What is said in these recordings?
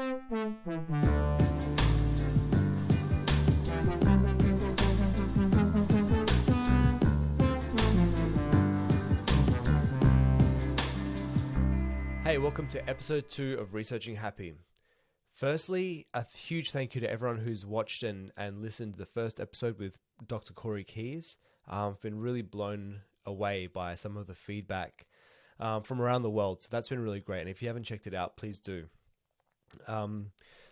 Hey, welcome to episode 2 of Researching Happy. Firstly, a huge thank you to everyone who's watched and listened to the first episode with Dr. Corey Keyes. I've been really blown away by some of the feedback from around the world, so that's been really great. And if you haven't checked it out, please do. So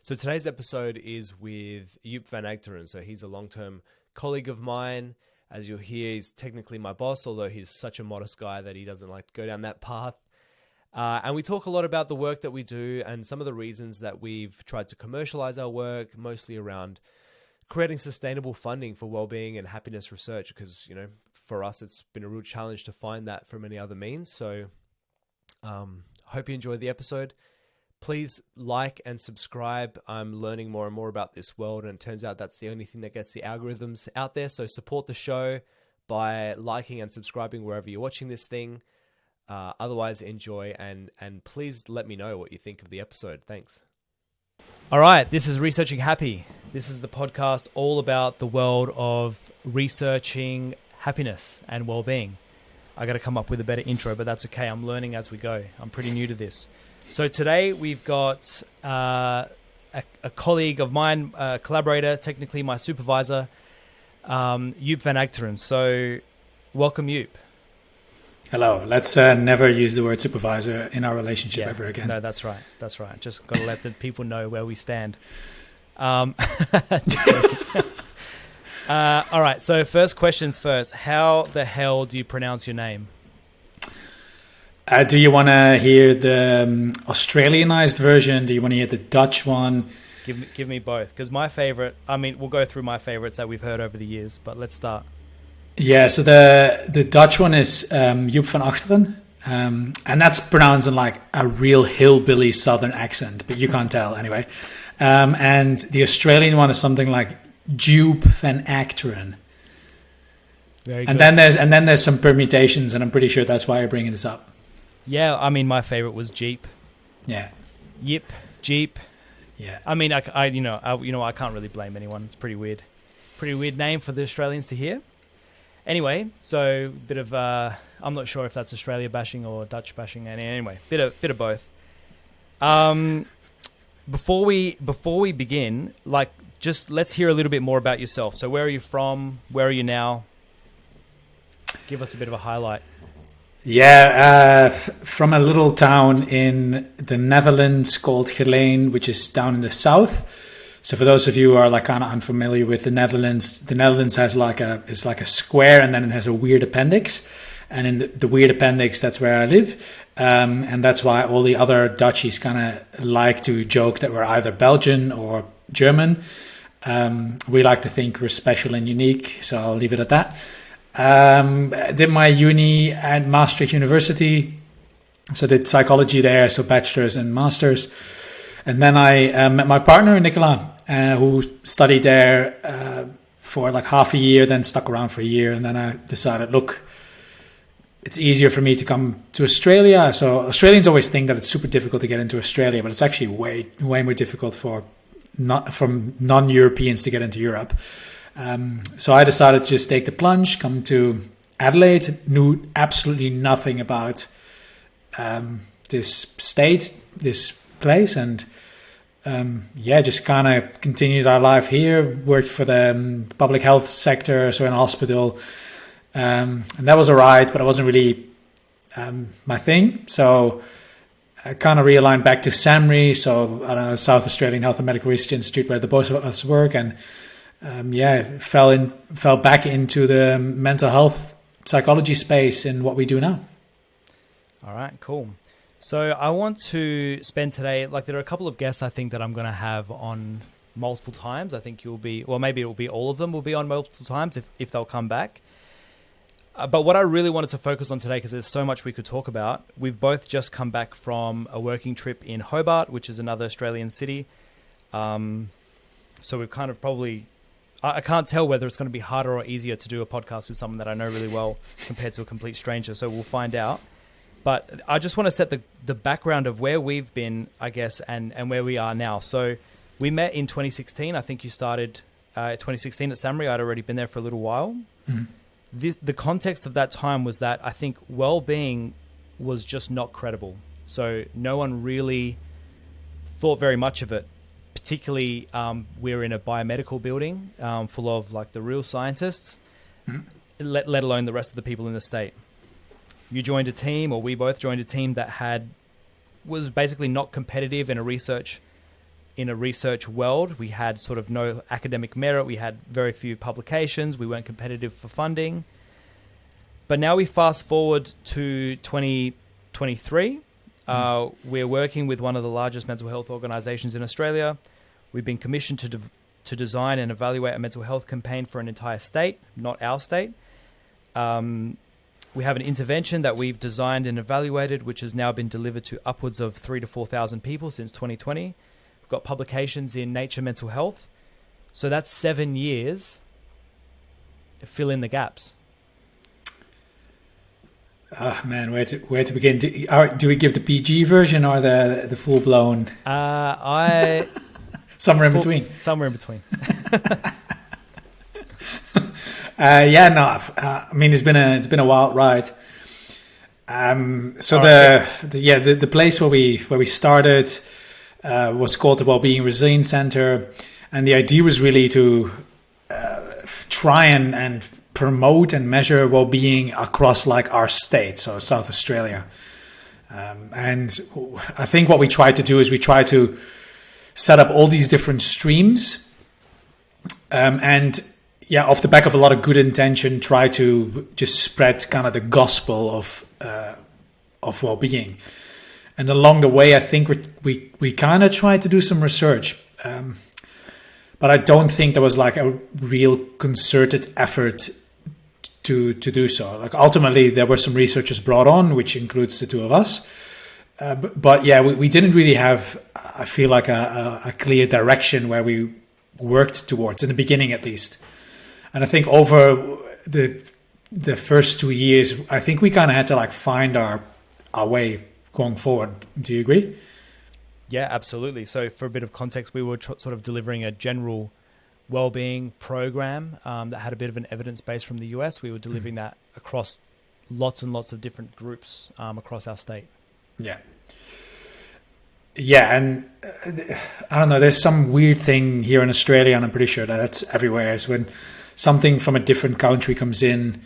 today's episode is with Joep van Agteren. So he's a long-term colleague of mine. As you'll hear, he's technically my boss, although he's such a modest guy that he doesn't like to go down that path. And we talk a lot about the work that we do and some of the reasons that we've tried to commercialize our work, mostly around creating sustainable funding for wellbeing and happiness research, because, you know, for us, it's been a real challenge to find that from any other means. So hope you enjoyed the episode. Please like and subscribe. I'm learning more and more about this world, and it turns out that's the only thing that gets the algorithms out there. So support the show by liking and subscribing wherever you're watching this thing. Otherwise, enjoy, and please let me know what you think of the episode. Thanks. All right, this is Researching Happy. This is the podcast all about the world of researching happiness and well-being. I got to come up with a better intro, but that's okay. I'm learning as we go. I'm pretty new to this. So today we've got a colleague of mine, a collaborator, technically my supervisor, Joep van Agteren. So welcome, Joep. Hello. Let's never use the word supervisor in our relationship ever again. No, that's right. That's right. Just got to let the people know where we stand. All right. So first questions first. How the hell do you pronounce your name? Do you want to hear the Australianized version? Do you want to hear the Dutch one? Give me both. Because my favorite, I mean, we'll go through my favorites that we've heard over the years, but let's start. Yeah, so the Dutch one is Joep van Agteren, and that's pronounced in like a real hillbilly southern accent, but you can't tell anyway. And the Australian one is something like Joep van Agteren. Very good. And then there's some permutations, and I'm pretty sure that's why you're bringing this up. Yeah, I mean, my favorite was Jeep. Yeah. Yep, Jeep. Yeah. I mean, I can't really blame anyone. It's pretty weird name for the Australians to hear. Anyway, so bit of I'm not sure if that's Australia bashing or Dutch bashing. Anyway, bit of both. Before we begin, like, just let's hear a little bit more about yourself. So where are you from? Where are you now? Give us a bit of a highlight. Yeah, from a little town in the Netherlands called Geleen, which is down in the south. So for those of you who are like kind of unfamiliar with the Netherlands has like a square, and then it has a weird appendix. And in the weird appendix, that's where I live. And that's why all the other Dutchies kind of like to joke that we're either Belgian or German. We like to think we're special and unique, so I'll leave it at that. I did my uni at Maastricht University. So I did psychology there, so bachelor's and master's. And then I met my partner, Nicola, who studied there for like half a year, then stuck around for a year. And then I decided, look, it's easier for me to come to Australia. So Australians always think that it's super difficult to get into Australia, but it's actually way more difficult from non-Europeans to get into Europe. So I decided to just take the plunge, come to Adelaide, knew absolutely nothing about this state, this place, and just kind of continued our life here, worked for the public health sector, so in a hospital, and that was all right, but it wasn't really my thing. So I kind of realigned back to SAMRI, so I don't know, South Australian Health and Medical Research Institute, where the both of us work, and fell back into the mental health psychology space in what we do now. All right, cool. So I want to spend today, like, there are a couple of guests I think that I'm going to have on multiple times. I think maybe it will be all of them will be on multiple times if they'll come back. But what I really wanted to focus on today, because there's so much we could talk about, we've both just come back from a working trip in Hobart, which is another Australian city. So we've kind of probably, I can't tell whether it's going to be harder or easier to do a podcast with someone that I know really well compared to a complete stranger. So we'll find out. But I just want to set the background of where we've been, I guess, and where we are now. So we met in 2016. I think you started 2016 at Samurai. I'd already been there for a little while. The context of that time was that I think well-being was just not credible. So no one really thought very much of it. Particularly, we're in a biomedical building full of like the real scientists, let alone the rest of the people in the state. You joined a team, or we both joined a team that was basically not competitive in a research world. We had sort of no academic merit. We had very few publications. We weren't competitive for funding. But now we fast forward to 2023. We're working with one of the largest mental health organizations in Australia. We've been commissioned to design and evaluate a mental health campaign for an entire state, not our state. We have an intervention that we've designed and evaluated, which has now been delivered to upwards of 3,000 to 4,000 people since 2020. We've got publications in Nature Mental Health. So that's 7 years. Fill in the gaps. Oh man, where to begin? Do we give the PG version or the full blown? Somewhere in between. Somewhere in between. I mean, it's been a wild ride. The place where we started was called the Wellbeing Resilience Center, and the idea was really to try and promote and measure well-being across like our state, so South Australia. And I think what we try to do is we try to set up all these different streams, off the back of a lot of good intention, try to just spread kind of the gospel of well-being. And along the way, I think we kind of tried to do some research, but I don't think there was like a real concerted effort to do so. Like ultimately, there were some researchers brought on, which includes the two of us. We didn't really have, I feel like, a clear direction where we worked towards, in the beginning at least. And I think over the first 2 years, I think we kind of had to like find our way going forward. Do you agree? Yeah, absolutely. So for a bit of context, we were sort of delivering a general well-being program that had a bit of an evidence base from the US. We were delivering that across lots and lots of different groups across our state. Yeah, and I don't know, there's some weird thing here in Australia, and I'm pretty sure that's everywhere, is when something from a different country comes in,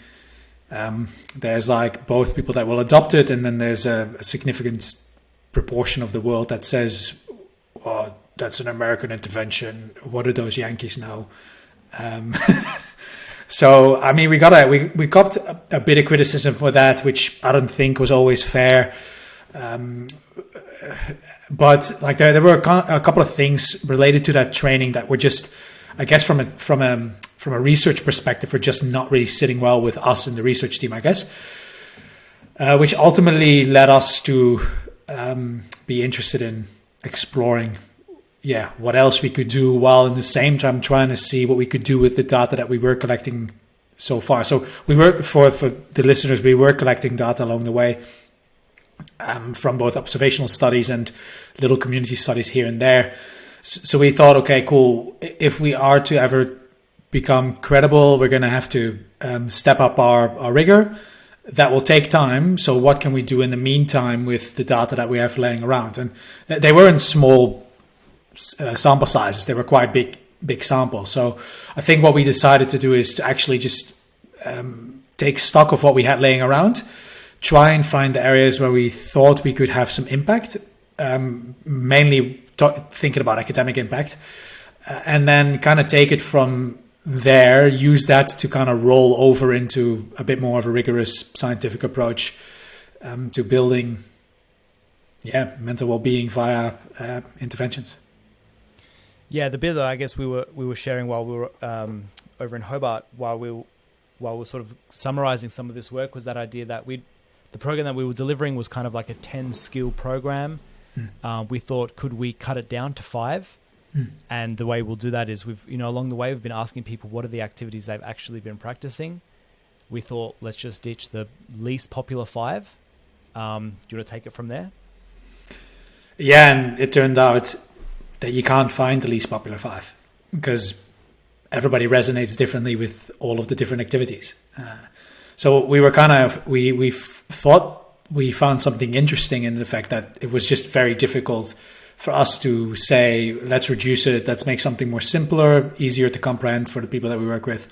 there's like both people that will adopt it, and then there's a significant proportion of the world that says, oh, that's an American intervention. What do those Yankees know? So, I mean, we got a bit of criticism for that, which I don't think was always fair. But like there were a couple of things related to that training that were just, I guess, from a research perspective, were just not really sitting well with us in the research team, I guess, which ultimately led us to be interested in exploring, what else we could do, while in the same time trying to see what we could do with the data that we were collecting so far. So we were, for the listeners, we were collecting data along the way. From both observational studies and little community studies here and there. So we thought, okay, cool. If we are to ever become credible, we're going to have to step up our rigor. That will take time. So what can we do in the meantime with the data that we have laying around? And they weren't small sample sizes. They were quite big samples. So I think what we decided to do is to actually just take stock of what we had laying around, try and find the areas where we thought we could have some impact, mainly thinking about academic impact, and then kind of take it from there, use that to kind of roll over into a bit more of a rigorous scientific approach to building, mental well-being via interventions. Yeah, the bit that I guess we were sharing while we were over in Hobart, while we were sort of summarizing some of this work, was that idea that the program that we were delivering was kind of like a 10-skill program. We thought, could we cut it down to 5? And the way we'll do that is along the way, we've been asking people what are the activities they've actually been practicing. We thought, let's just ditch the least popular 5 Do you want to take it from there? Yeah, and it turned out that you can't find the least popular 5 because everybody resonates differently with all of the different activities. So we were we thought we found something interesting in the fact that it was just very difficult for us to say, let's reduce it, let's make something more simpler, easier to comprehend for the people that we work with.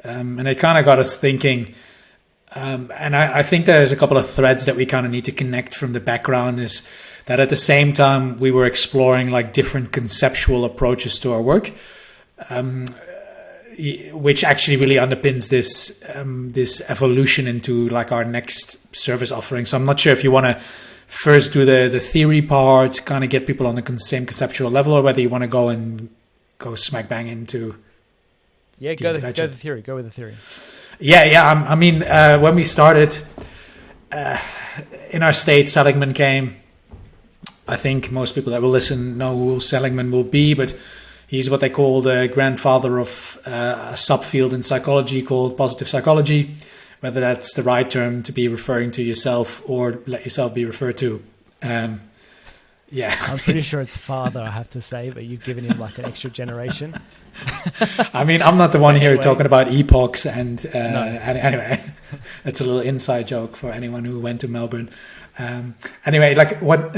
And it kind of got us thinking. And I think there's a couple of threads that we kind of need to connect from the background, is that at the same time we were exploring like different conceptual approaches to our work, which actually really underpins this evolution into like our next service offering. So I'm not sure if you want to first do the theory part, kind of get people on the same conceptual level, or whether you want to go smack bang into go with the theory. Yeah. I mean, when we started in our state, Seligman came. I think most people that will listen know who Seligman will be, but he's what they call the grandfather of a subfield in psychology called positive psychology, whether that's the right term to be referring to yourself or let yourself be referred to. Yeah. I'm pretty sure it's father, I have to say, but you've given him like an extra generation. I mean, I'm not the one here Anyway. talking about epochs and No. anyway, that's a little inside joke for anyone who went to Melbourne. Anyway, like what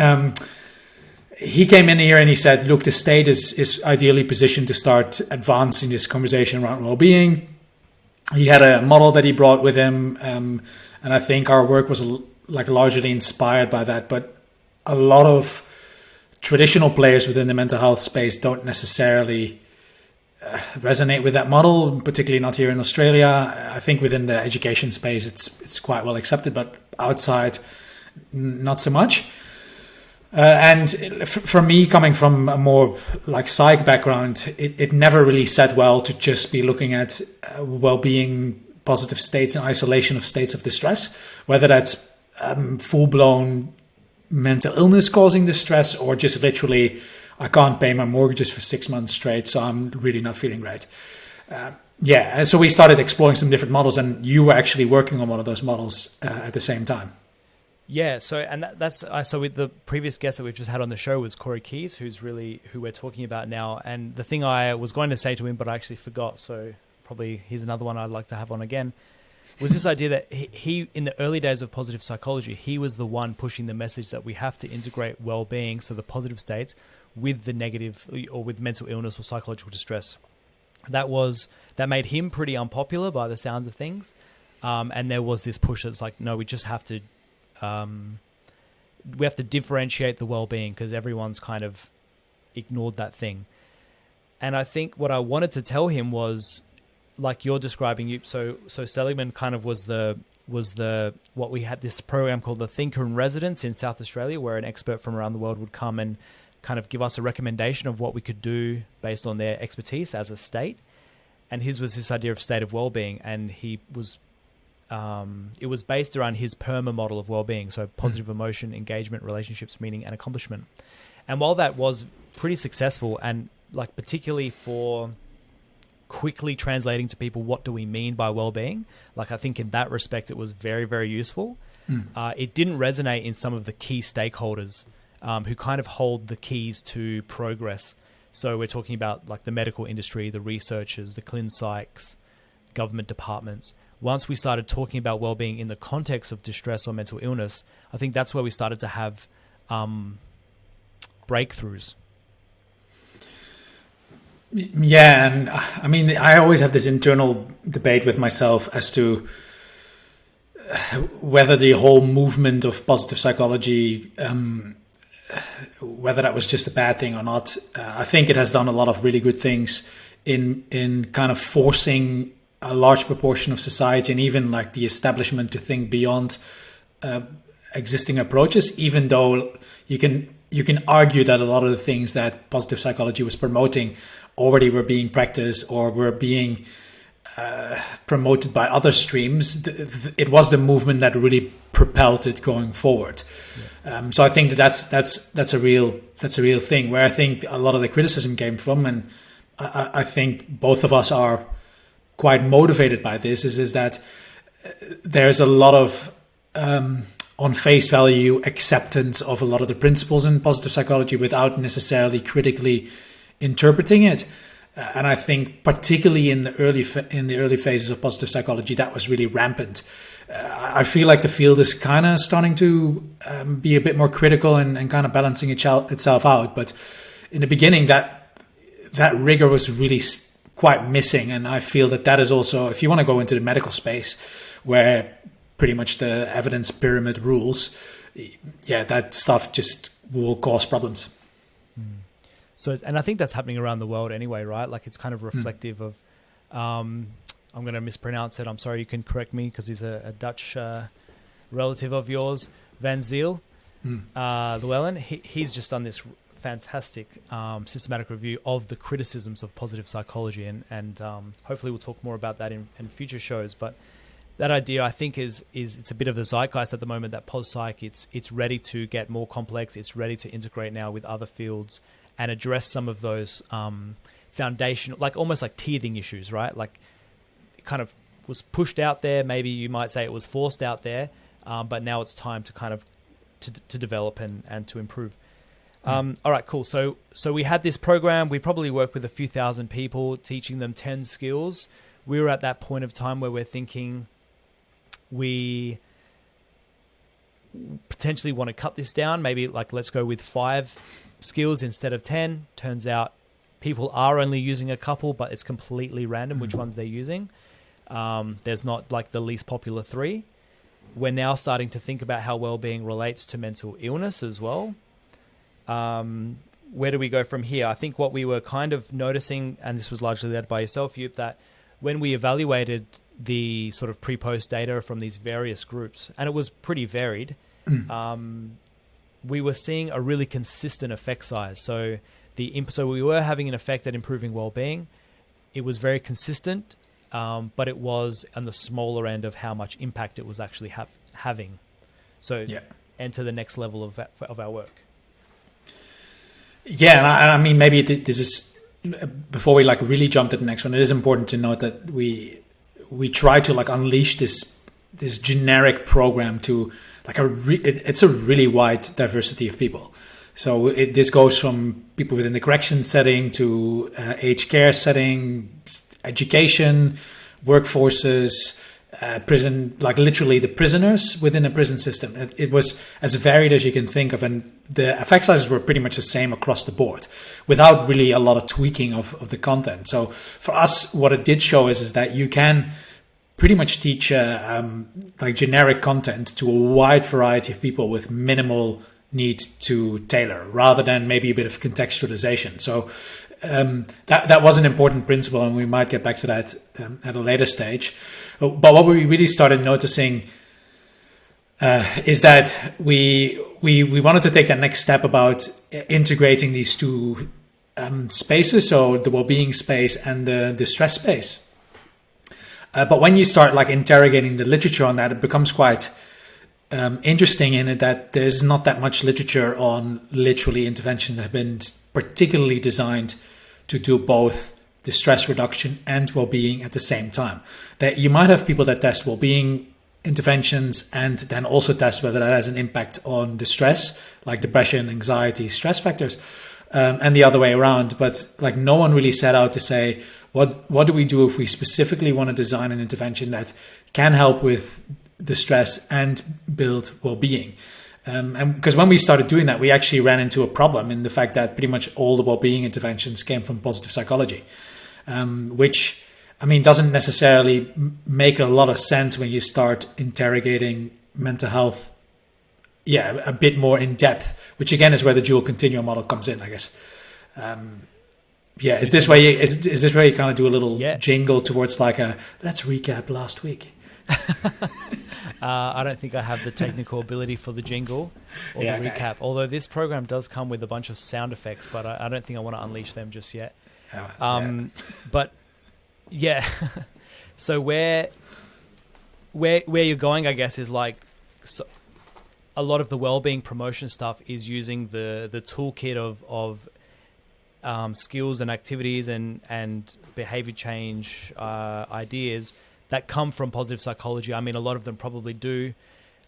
he came in here and he said, look, the state is ideally positioned to start advancing this conversation around well-being. He had a model that he brought with him, and I think our work was like largely inspired by that. But a lot of traditional players within the mental health space don't necessarily resonate with that model, particularly not here in Australia. I think within the education space, it's quite well accepted, but outside, not so much. And for me, coming from a more like psych background, it never really sat well to just be looking at well-being, positive states, and isolation of states of distress, whether that's full-blown mental illness causing distress or just literally, I can't pay my mortgages for 6 months straight, so I'm really not feeling great. And so we started exploring some different models, and you were actually working on one of those models at the same time. Yeah, so with the previous guest that we've just had on the show was Corey Keyes, who we're talking about now. And the thing I was going to say to him, but I actually forgot, so probably he's another one I'd like to have on again, was this idea that he in the early days of positive psychology, he was the one pushing the message that we have to integrate well-being, so the positive states, with the negative or with mental illness or psychological distress. That made him pretty unpopular by the sounds of things. And there was this push that's like, no, we just have to differentiate the well-being because everyone's kind of ignored that thing. And I think what I wanted to tell him was, like you're describing, so Seligman kind of was what we had this program called the Thinker in Residence in South Australia, where an expert from around the world would come and kind of give us a recommendation of what we could do based on their expertise as a state. And his was this idea of state of well-being, and it was based around his PERMA model of well-being, so positive emotion, engagement, relationships, meaning, and accomplishment. And while that was pretty successful, and like particularly for quickly translating to people what do we mean by well-being, like I think in that respect it was very, very useful. It didn't resonate in some of the key stakeholders who kind of hold the keys to progress. So we're talking about like the medical industry, the researchers, the clin psychs, government departments. Once we started talking about well-being in the context of distress or mental illness, I think that's where we started to have breakthroughs. Yeah, and I mean, I always have this internal debate with myself as to whether the whole movement of positive psychology, whether that was just a bad thing or not. I think it has done a lot of really good things in kind of forcing a large proportion of society and even like the establishment to think beyond existing approaches, even though you can argue that a lot of the things that positive psychology was promoting already were being practiced or were being promoted by other streams. It was the movement that really propelled it going forward. Yeah. So I think that's a real thing. Where I think a lot of the criticism came from, and I think both of us are quite motivated by this, is that there's a lot of on face value acceptance of a lot of the principles in positive psychology without necessarily critically interpreting it. And I think particularly in the early phases of positive psychology, that was really rampant. I feel like the field is kind of starting to be a bit more critical and kind of balancing itself out. But in the beginning, that rigor was really quite missing. And I feel that is also, if you want to go into the medical space, where pretty much the evidence pyramid rules, that stuff just will cause problems. So, and I think that's happening around the world anyway, right? Like it's kind of reflective of, I'm going to mispronounce it. I'm sorry, you can correct me because he's a Dutch relative of yours, Van Zyl, Llewellyn. He's just done this fantastic systematic review of the criticisms of positive psychology, and hopefully we'll talk more about that in future shows. But that idea, I think, is it's a bit of the zeitgeist at the moment that pos psych, it's ready to get more complex. It's ready to integrate now with other fields and address some of those foundational, like almost like teething issues, right? Like it kind of was pushed out there. Maybe you might say it was forced out there, but now it's time to kind of to develop and to improve. All right, cool. So we had this program. We probably worked with a few thousand people, teaching them 10 skills. We were at that point of time where we're thinking we potentially want to cut this down. Maybe like let's go with 5 skills instead of 10. Turns out people are only using a couple, but it's completely random which ones they're using. There's not like the least popular 3. We're now starting to think about how well-being relates to mental illness as well. Where do we go from here? I think what we were kind of noticing, and this was largely led by yourself, Joep, that when we evaluated the sort of pre-post data from these various groups, and it was pretty varied, we were seeing a really consistent effect size. So we were having an effect at improving well-being. It was very consistent, but it was on the smaller end of how much impact it was actually having. So enter the next level of our work. Yeah, and I mean, maybe this is, before we like really jump to the next one, it is important to note that we try to like unleash this generic program to like it's a really wide diversity of people. So this goes from people within the correction setting to aged care setting, education, workforces, prison, like literally the prisoners within a prison system. It was as varied as you can think of, and the effect sizes were pretty much the same across the board without really a lot of tweaking of the content. So for us, what it did show is that you can pretty much teach like generic content to a wide variety of people with minimal need to tailor, rather than maybe a bit of contextualization. So that was an important principle, and we might get back to that at a later stage. But what we really started noticing is that we wanted to take that next step about integrating these 2 spaces, so the well-being space and the stress space. But when you start like interrogating the literature on that, it becomes quite interesting in it that there's not that much literature on literally interventions that have been particularly designed to do both the stress reduction and well-being at the same time. That you might have people that test well-being interventions and then also test whether that has an impact on the stress, like depression, anxiety, stress factors, and the other way around. But like no one really set out to say, what do we do if we specifically want to design an intervention that can help with the stress and build well-being? And because when we started doing that, we actually ran into a problem in the fact that pretty much all the well-being interventions came from positive psychology, which, I mean, doesn't necessarily make a lot of sense when you start interrogating mental health, a bit more in depth, which again is where the dual continuum model comes in, I guess. Is this where you kind of do a little jingle towards like a let's recap last week? I don't think I have the technical ability for the jingle or the recap, although this program does come with a bunch of sound effects, but I don't think I want to unleash them just yet. But yeah, so where you're going, I guess, is like a lot of the well-being promotion stuff is using the toolkit of skills and activities and behavior change ideas that come from positive psychology. I mean, a lot of them probably do.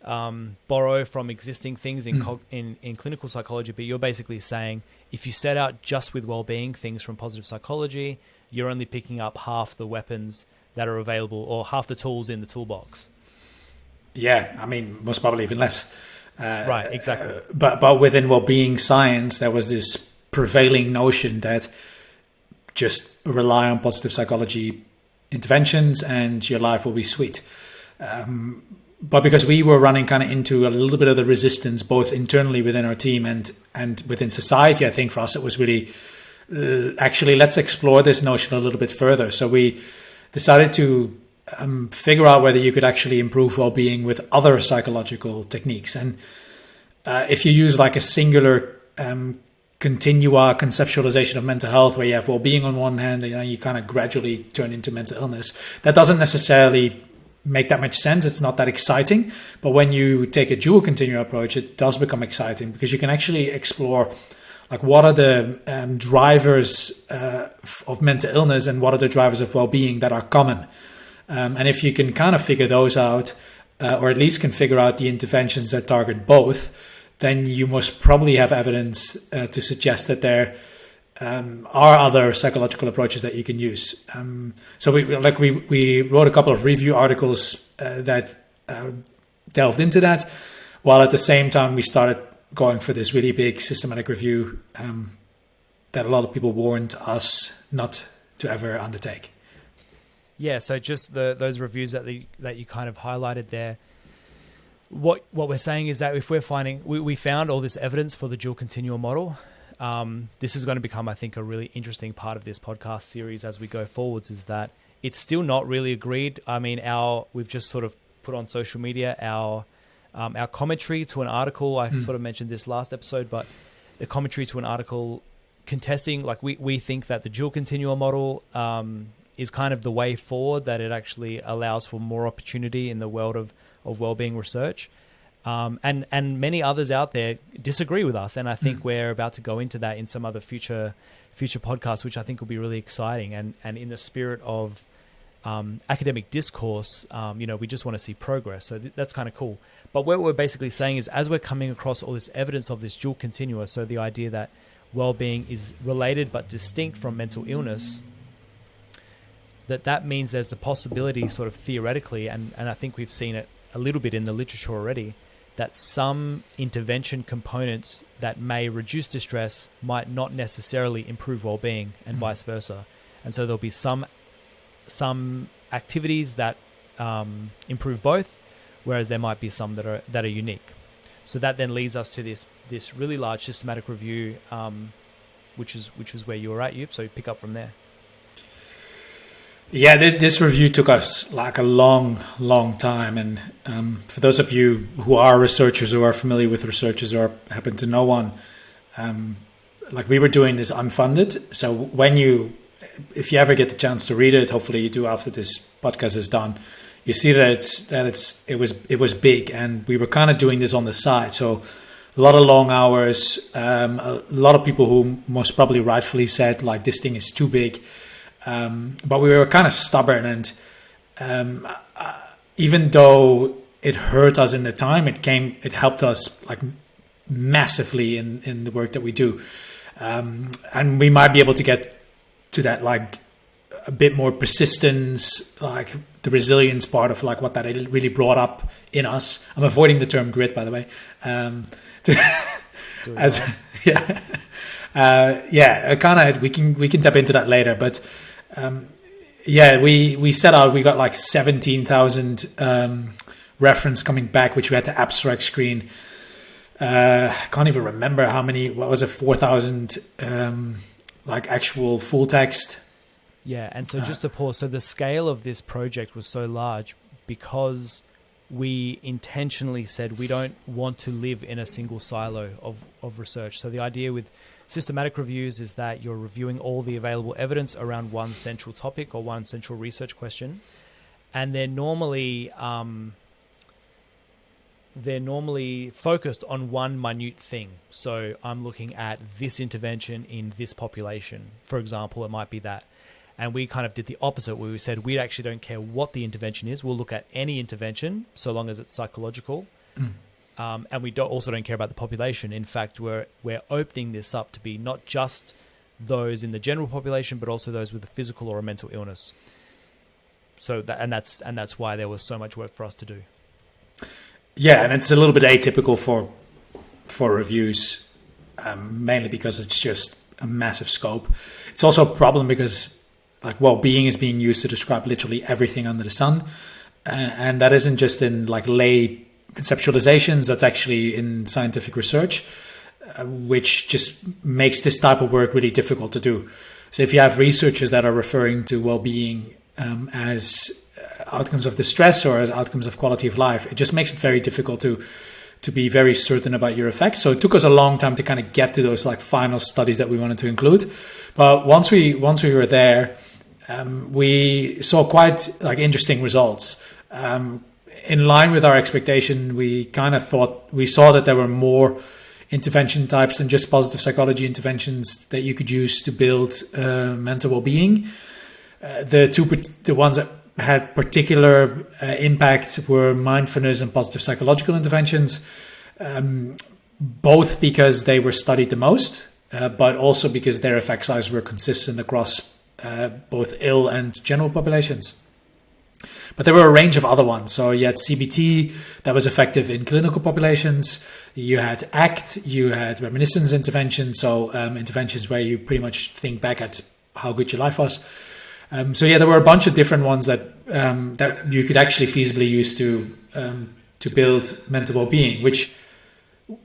borrow from existing things in clinical psychology, but you're basically saying if you set out just with well-being things from positive psychology, you're only picking up half the weapons that are available or half the tools in the toolbox. Yeah, I mean, most probably even less. Right, exactly. But within well-being science, there was this prevailing notion that just rely on positive psychology interventions and your life will be sweet. But because we were running kind of into a little bit of the resistance, both internally within our team and within society, I think for us it was really, actually, let's explore this notion a little bit further. So we decided to figure out whether you could actually improve well-being with other psychological techniques. And if you use like a singular continua conceptualization of mental health, where you have well-being on one hand and you kind of gradually turn into mental illness, that doesn't necessarily make that much sense. It's not that exciting. But when you take a dual continuum approach, it does become exciting because you can actually explore like what are the drivers of mental illness and what are the drivers of well-being that are common. And if you can kind of figure those out, or at least can figure out the interventions that target both, then you must probably have evidence to suggest that there are other psychological approaches that you can use. So we wrote a couple of review articles that delved into that, while at the same time we started going for this really big systematic review that a lot of people warned us not to ever undertake. Yeah, so just those reviews that you kind of highlighted there. What we're saying is that if we're finding, we found all this evidence for the dual continuum model. This is going to become, I think, a really interesting part of this podcast series as we go forwards, is that it's still not really agreed. I mean, we've just sort of put on social media our commentary to an article. I sort of mentioned this last episode, but the commentary to an article contesting, like we think that the dual continuum model is kind of the way forward, that it actually allows for more opportunity in the world of wellbeing research. And many others out there disagree with us. And I think we're about to go into that in some other future podcasts, which I think will be really exciting. And in the spirit of academic discourse, we just want to see progress. So that's kind of cool. But what we're basically saying is, as we're coming across all this evidence of this dual continua, so the idea that well-being is related but distinct from mental illness, that means there's a possibility, sort of theoretically, and I think we've seen it a little bit in the literature already, that some intervention components that may reduce distress might not necessarily improve well-being, and vice versa. And so there'll be some activities that improve both, whereas there might be some that are unique. So that then leads us to this really large systematic review, which is where you were at, Joep. So pick up from there. Yeah, this review took us like a long time. And for those of you who are researchers or are familiar with researchers or happen to know one, like we were doing this unfunded. So if you ever get the chance to read it, hopefully you do after this podcast is done, you see that it was big, and we were kind of doing this on the side. So a lot of long hours, a lot of people who most probably rightfully said like this thing is too big. But we were kind of stubborn, and even though it hurt us in the time, it helped us like massively in the work that we do. And we might be able to get to that like a bit more persistence, like the resilience part of like what that really brought up in us. I'm avoiding the term grit, by the way. We can tap into that later, but we set out. We got like 17,000 reference coming back, which we had to abstract screen. Can't even remember how many. What was it? 4,000 like actual full text. Yeah, and so just to pause, so the scale of this project was so large because we intentionally said we don't want to live in a single silo of research. So the idea with systematic reviews is that you're reviewing all the available evidence around one central topic or one central research question, and they're normally focused on one minute thing. So I'm looking at this intervention in this population. For example, it might be that. And we kind of did the opposite, where we said we actually don't care what the intervention is. We'll look at any intervention so long as it's psychological. And we also don't care about the population. In fact, we're opening this up to be not just those in the general population, but also those with a physical or a mental illness. So that's why there was so much work for us to do. Yeah, and it's a little bit atypical for reviews, mainly because it's just a massive scope. It's also a problem because like well-being is being used to describe literally everything under the sun, and that isn't just in like lay conceptualizations. That's actually in scientific research, which just makes this type of work really difficult to do. So if you have researchers that are referring to well-being as outcomes of distress or as outcomes of quality of life, it just makes it very difficult to be very certain about your effects. So it took us a long time to kind of get to those like final studies that we wanted to include. But once we were there, we saw quite like interesting results. In line with our expectation, we saw that there were more intervention types than just positive psychology interventions that you could use to build mental well-being. The ones that had particular impact were mindfulness and positive psychological interventions, both because they were studied the most, but also because their effect size were consistent across both ill and general populations. But there were a range of other ones. So you had CBT that was effective in clinical populations. You had ACT, you had reminiscence interventions, so interventions where you pretty much think back at how good your life was. So yeah, there were a bunch of different ones that you could actually feasibly use to build mental well-being, which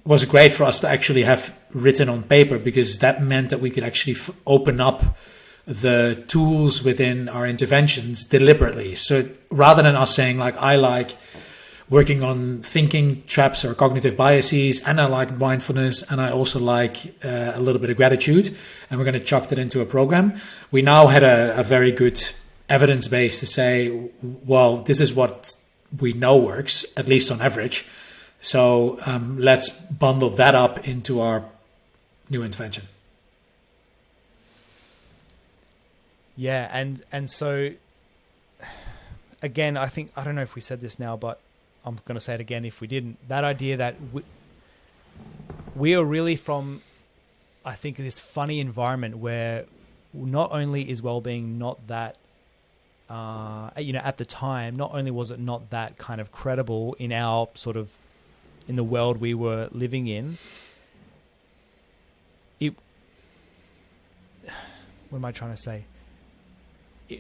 was great for us to actually have written on paper, because that meant that we could actually open up the tools within our interventions deliberately. So rather than us saying like, I like working on thinking traps or cognitive biases, and I like mindfulness, and I also like a little bit of gratitude, and we're going to chuck that into a program, we now had a very good evidence base to say, well, this is what we know works, at least on average. So let's bundle that up into our new intervention. Yeah, and so again, I don't know if we said this now, but I'm going to say it again if we didn't. That idea that we are really from, I think, this funny environment where not only is well-being not that, at the time, not only was it not that kind of credible in our sort of, in the world we were living in, what am I trying to say?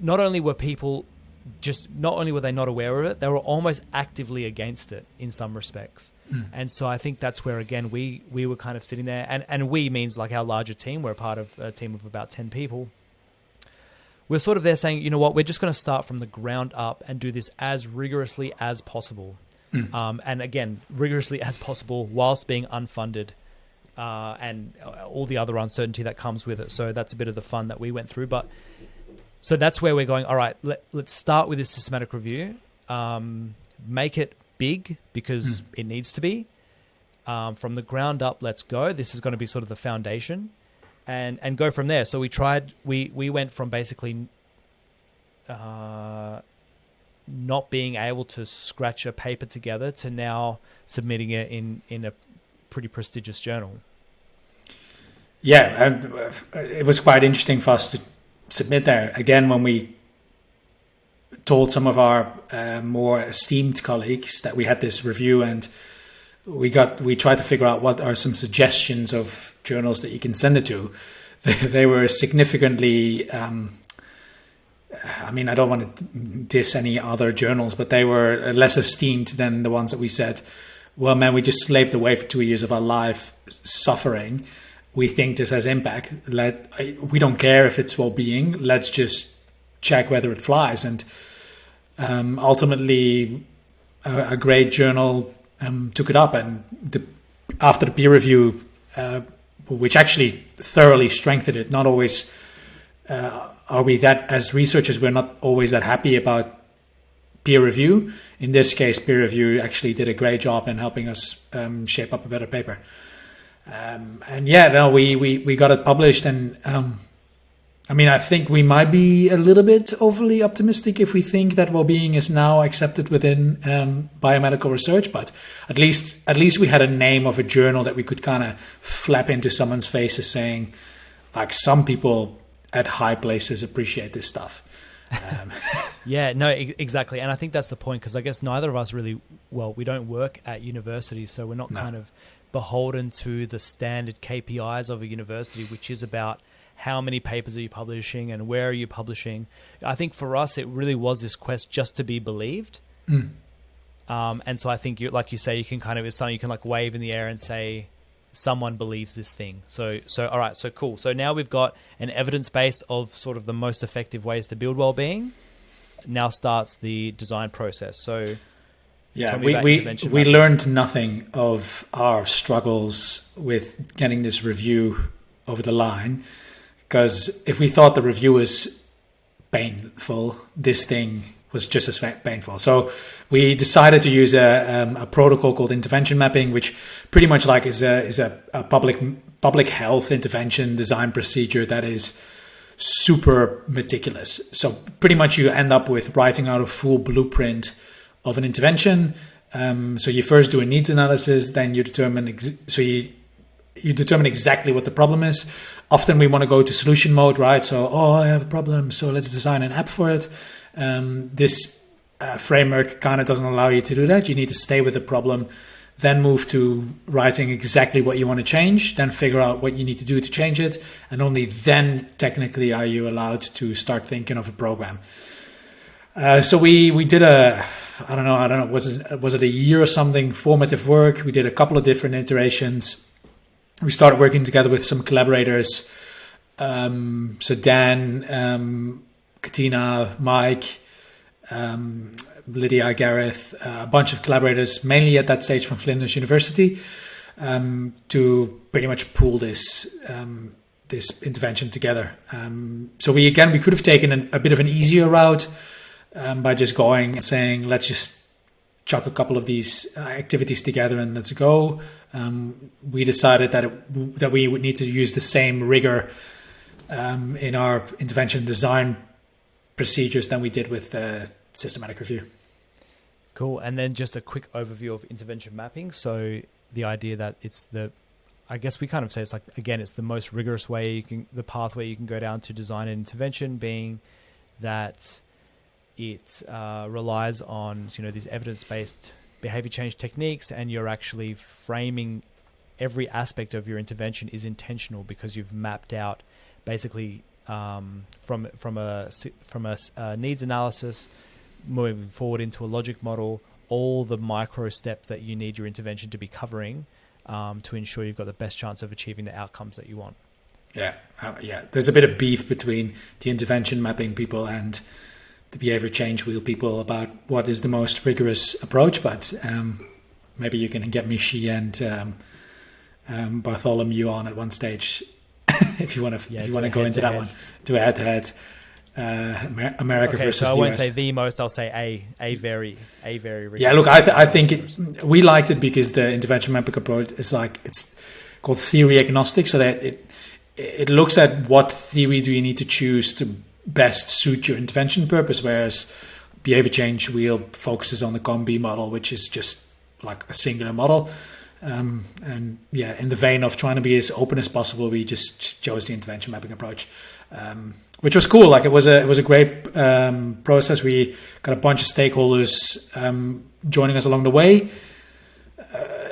Not only were they not aware of it, they were almost actively against it in some respects. And so I think that's where, again, we were kind of sitting there, and we means like our larger team. We're a part of a team of about 10 people. We're sort of there saying, you know what, we're just going to start from the ground up and do this as rigorously as possible. And again, rigorously as possible whilst being unfunded and all the other uncertainty that comes with it. So that's a bit of the fun that we went through. But so that's where we're going, all right, let's start with this systematic review, make it big because it needs to be. From the ground up, let's go. This is going to be sort of the foundation and go from there. So we went from basically not being able to scratch a paper together to now submitting it in a pretty prestigious journal. Yeah, and it was quite interesting for us to submit there. Again, when we told some of our more esteemed colleagues that we had this review, and we tried to figure out what are some suggestions of journals that you can send it to. They were significantly, I mean, I don't want to diss any other journals, but they were less esteemed than the ones that we said, well, man, we just slaved away for 2 years of our life suffering. We think this has impact. We don't care if it's well-being. Let's just check whether it flies. And ultimately, a great journal took it up. And after the peer review, which actually thoroughly strengthened it, not always are we that, as researchers, we're not always that happy about peer review. In this case, peer review actually did a great job in helping us shape up a better paper. We got it published, and I mean, I think we might be a little bit overly optimistic if we think that well-being is now accepted within biomedical research. But at least we had a name of a journal that we could kind of flap into someone's faces, saying, like, some people at high places appreciate this stuff. Yeah, no, exactly. And I think that's the point, because I guess neither of us really, well, we don't work at university, so we're not kind of beholden to the standard KPIs of a university, which is about how many papers are you publishing and where are you publishing. I think for us, it really was this quest just to be believed. And so I think, like you say, you can kind of, it's something you can like wave in the air and say, someone believes this thing. So all right, so cool. So now we've got an evidence base of sort of the most effective ways to build well-being. Now starts the design process. So yeah, we learned nothing of our struggles with getting this review over the line, because if we thought the review was painful, this thing was just as painful. So we decided to use a protocol called intervention mapping, which pretty much like is a public health intervention design procedure that is super meticulous. So pretty much you end up with writing out a full blueprint of an intervention. So you first do a needs analysis, then you determine you determine exactly what the problem is. Often we want to go to solution mode, right? So, I have a problem, so let's design an app for it. This framework kind of doesn't allow you to do that. You need to stay with the problem, then move to writing exactly what you want to change, then figure out what you need to do to change it, and only then technically are you allowed to start thinking of a program. So we did I don't know, was it a year or something, formative work. We did a couple of different iterations. We started working together with some collaborators. So Dan, Katina, Mike, Lydia, Gareth, a bunch of collaborators, mainly at that stage from Flinders University, to pretty much pool this intervention together. So we could have taken a bit of an easier route by just going and saying, let's just chuck a couple of these activities together and let's go. We decided that we would need to use the same rigor in our intervention design procedures than we did with systematic review. Cool. And then just a quick overview of intervention mapping. So the idea that I guess we kind of say it's like, again, it's the most rigorous way the pathway you can go down to design an intervention, being that it relies on, these evidence-based behavior change techniques, and you're actually framing every aspect of your intervention is intentional because you've mapped out basically from a needs analysis, moving forward into a logic model, all the micro steps that you need your intervention to be covering to ensure you've got the best chance of achieving the outcomes that you want. Yeah. There's a bit of beef between the intervention mapping people and the behavior change wheel people about what is the most rigorous approach, but maybe you can get Michi and Bartholomew on at one stage if you want to go into that one, to head America versus so I the won't US. say the most, I'll say a very rigorous. Yeah, look, I think we liked it because the intervention mapping approach is it's called theory agnostic, so that it looks at what theory do you need to choose to best suit your intervention purpose, whereas behavior change wheel focuses on the COM-B model, which is just like a singular model. And yeah, in the vein of trying to be as open as possible, we just chose the intervention mapping approach, which was cool. Like it was a great process. We got a bunch of stakeholders joining us along the way,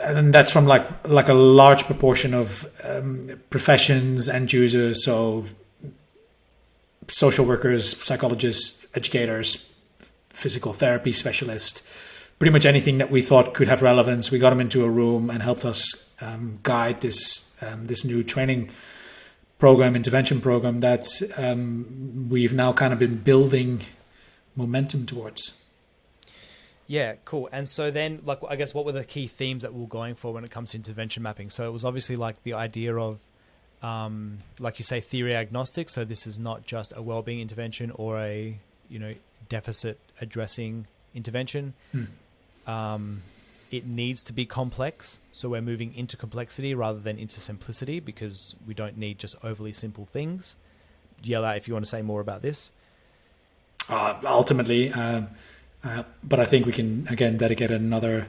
and that's from like a large proportion of professions, end users, so social workers, psychologists, educators, physical therapy specialists, pretty much anything that we thought could have relevance. We got them into a room and helped us guide this new training program, intervention program that we've now kind of been building momentum towards. Yeah, cool. And so then, like, I guess what were the key themes that we were going for when it comes to intervention mapping? So it was obviously like the idea of, like you say, theory agnostic. So this is not just a wellbeing intervention or a, deficit addressing intervention. It needs to be complex. So we're moving into complexity rather than into simplicity, because we don't need just overly simple things. yell out if you want to say more about this. Ultimately, but I think we can again dedicate another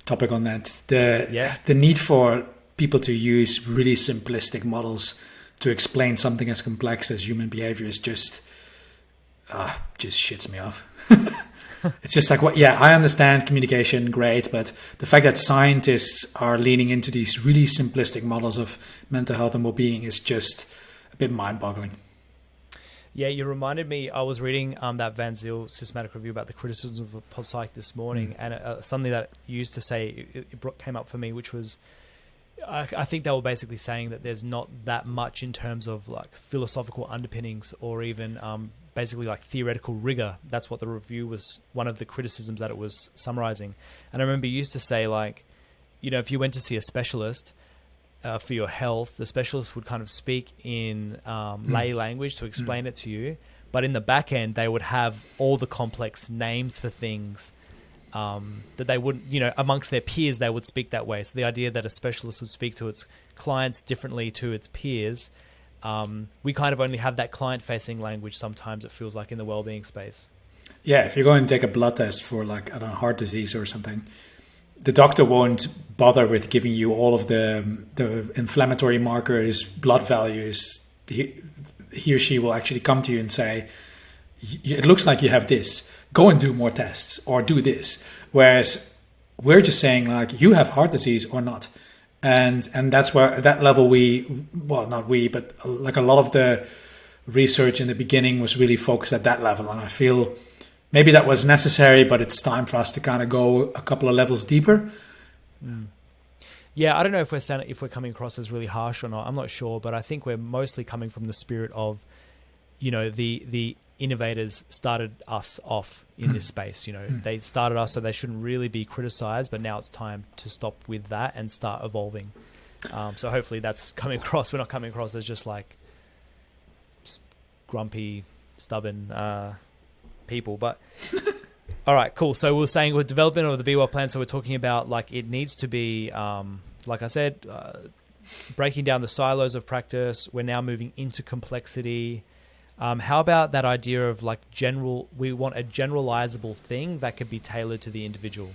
topic on that. The need for people to use really simplistic models to explain something as complex as human behavior is just shits me off. It's just like, I understand communication, great, but the fact that scientists are leaning into these really simplistic models of mental health and well-being is just a bit mind-boggling. Yeah, you reminded me, I was reading that Van Zyl systematic review about the criticisms of psych this morning, and something that you used to say, came up for me, which was, I think they were basically saying that there's not that much in terms of like philosophical underpinnings or even basically like theoretical rigor. That's what the review was, one of the criticisms that it was summarizing. And I remember you used to say, like, you know, if you went to see a specialist for your health, the specialist would kind of speak in lay language to explain it to you. But in the back end, they would have all the complex names for things that they wouldn't, you know, amongst their peers, they would speak that way. So the idea that a specialist would speak to its clients differently to its peers, we kind of only have that client-facing language sometimes, it feels like, in the well-being space. Yeah, if you're going to take a blood test for, like, I don't know, heart disease or something, the doctor won't bother with giving you all of the inflammatory markers, blood values. He or she will actually come to you and say, it looks like you have this. Go and do more tests or do this. Whereas we're just saying, like, you have heart disease or not. And that's where, at that level, not we, but like a lot of the research in the beginning was really focused at that level. And I feel maybe that was necessary, but it's time for us to kind of go a couple of levels deeper. Yeah, I don't know if we're coming across as really harsh or not. I'm not sure, but I think we're mostly coming from the spirit of, you know, the innovators started us off in this space. You know, they started us, so they shouldn't really be criticized. But now it's time to stop with that and start evolving. So hopefully that's coming across. We're not coming across as just like grumpy, stubborn people. But all right, cool. So we're saying with development of the Be Well plan. So we're talking about, like, it needs to be, like I said, breaking down the silos of practice. We're now moving into complexity. How about that idea of, like, we want a generalizable thing that could be tailored to the individual?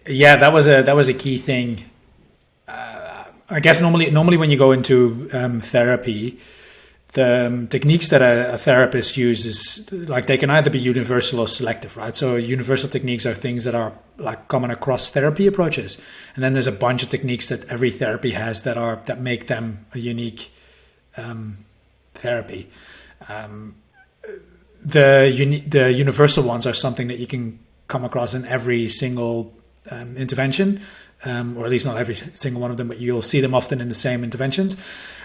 Yeah, that was a key thing. I guess normally when you go into therapy, the techniques that a therapist uses, like, they can either be universal or selective, right? So universal techniques are things that are, like, common across therapy approaches, and then there's a bunch of techniques that every therapy has that make them a unique therapy. The universal ones are something that you can come across in every single intervention, or at least not every single one of them, but you'll see them often in the same interventions.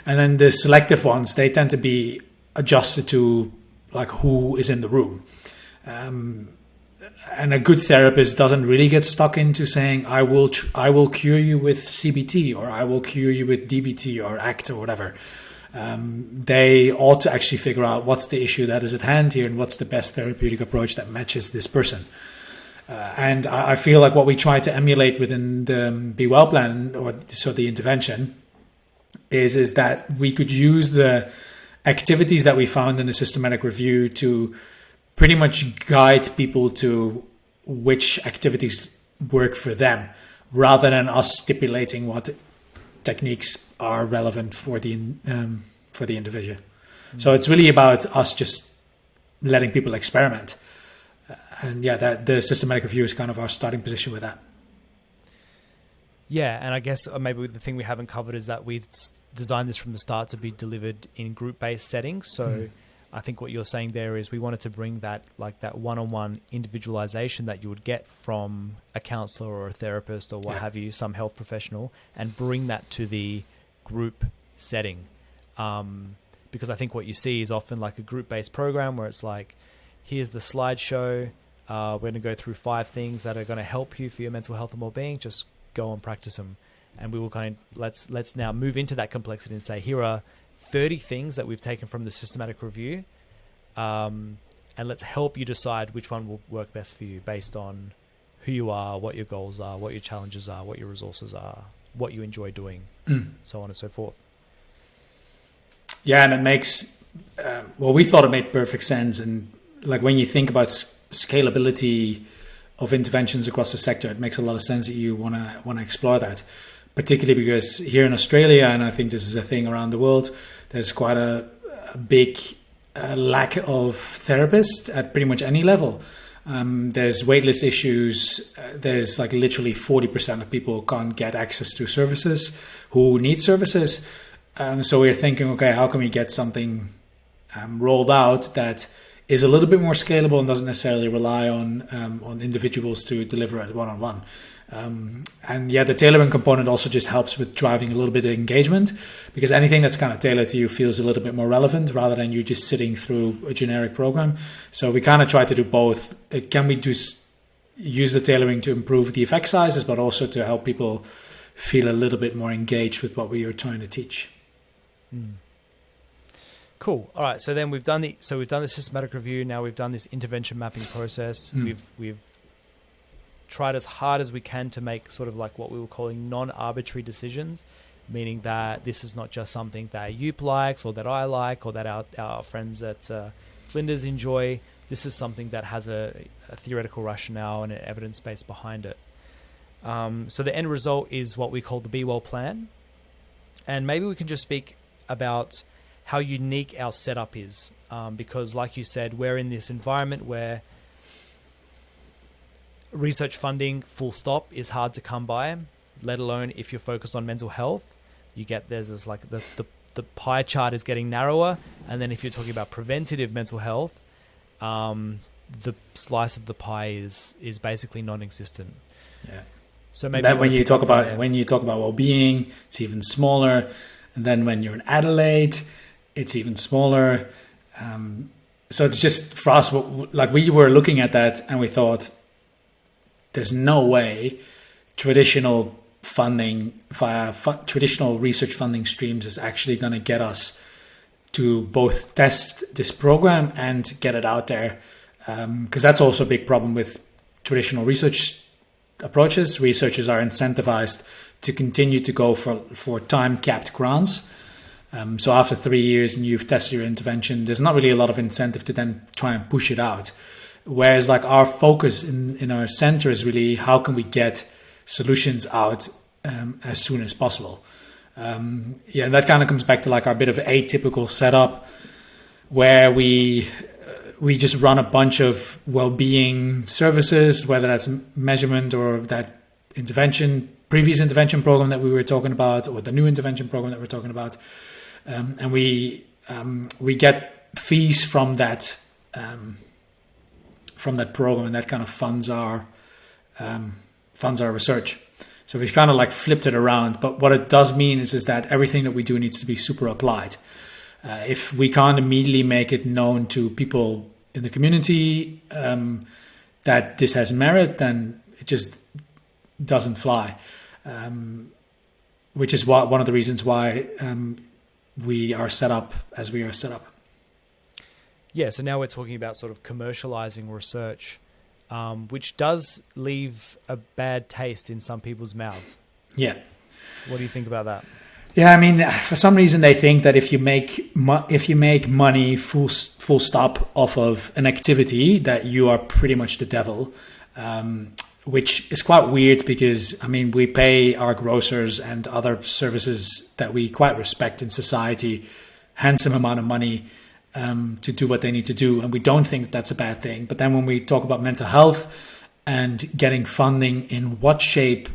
And then the selective ones, they tend to be adjusted to, like, who is in the room. And a good therapist doesn't really get stuck into saying, I will cure you with CBT, or I will cure you with DBT or ACT or whatever. They ought to actually figure out what's the issue that is at hand here and what's the best therapeutic approach that matches this person. And I feel like what we try to emulate within the Be Well plan, or so the intervention, is that we could use the activities that we found in the systematic review to pretty much guide people to which activities work for them, rather than us stipulating what techniques are relevant for the individual. So it's really about us just letting people experiment. And yeah, that the systematic review is kind of our starting position with that. Yeah, and I guess maybe the thing we haven't covered is that we designed this from the start to be delivered in group-based settings. So I think what you're saying there is we wanted to bring that, like, that one-on-one individualization that you would get from a counselor or a therapist or what have you, some health professional, and bring that to the group setting. Because I think what you see is often like a group-based program where it's like, here's the slideshow. We're going to go through 5 things that are going to help you for your mental health and well-being. Just go and practice them. And we will let's now move into that complexity and say, here are 30 things that we've taken from the systematic review. And let's help you decide which one will work best for you based on who you are, what your goals are, what your challenges are, what your resources are, what you enjoy doing, so on and so forth. Yeah, and it makes, we thought it made perfect sense. And like when you think about scalability of interventions across the sector, it makes a lot of sense that you want to explore that, particularly because here in Australia, and I think this is a thing around the world, there's quite a big lack of therapists at pretty much any level. There's waitlist issues. There's like literally 40% of people can't get access to services who need services. So we're thinking, okay, how can we get something rolled out that is a little bit more scalable and doesn't necessarily rely on individuals to deliver it one-on-one. And yeah, the tailoring component also just helps with driving a little bit of engagement, because anything that's kind of tailored to you feels a little bit more relevant rather than you just sitting through a generic program. So we kind of try to do both. Can we use the tailoring to improve the effect sizes, but also to help people feel a little bit more engaged with what we are trying to teach? Cool. All right. So then we've done the systematic review. Now we've done this intervention mapping process. We've tried as hard as we can to make sort of like what we were calling non-arbitrary decisions, meaning that this is not just something that Joep likes or that I like or that our friends at Flinders enjoy. This is something that has a theoretical rationale and an evidence base behind it. So the end result is what we call the Be Well plan. And maybe we can just speak about how unique our setup is, because like you said, we're in this environment where research funding, full stop, is hard to come by, let alone if you're focused on mental health. There's this like the pie chart is getting narrower, and then if you're talking about preventative mental health, the slice of the pie is basically non-existent. Yeah. So maybe that when you talk about well-being, it's even smaller, and then when you're in Adelaide, it's even smaller. So it's just for us, like we were looking at that and we thought, there's no way traditional funding via traditional research funding streams is actually going to get us to both test this program and get it out there. Because that's also a big problem with traditional research approaches. Researchers are incentivized to continue to go for time-capped grants. So after 3 years and you've tested your intervention, there's not really a lot of incentive to then try and push it out. Whereas like our focus in our center is really how can we get solutions out as soon as possible. And that kind of comes back to like our bit of atypical setup where we just run a bunch of well-being services, whether that's measurement or that previous intervention program that we were talking about, or the new intervention program that we're talking about. And we get fees from that program, and that kind of funds our research. So we've kind of like flipped it around. But what it does mean is that everything that we do needs to be super applied. If we can't immediately make it known to people in the community that this has merit, then it just doesn't fly. Which is one of the reasons why we are set up as we are set up. Yeah, so now we're talking about sort of commercializing research, which does leave a bad taste in some people's mouths. Yeah. What do you think about that? Yeah, I mean, for some reason they think that if you make money full stop off of an activity, that you are pretty much the devil, which is quite weird because, I mean, we pay our grocers and other services that we quite respect in society handsome amount of money to do what they need to do, and we don't think that that's a bad thing. But then when we talk about mental health and getting funding in what shape,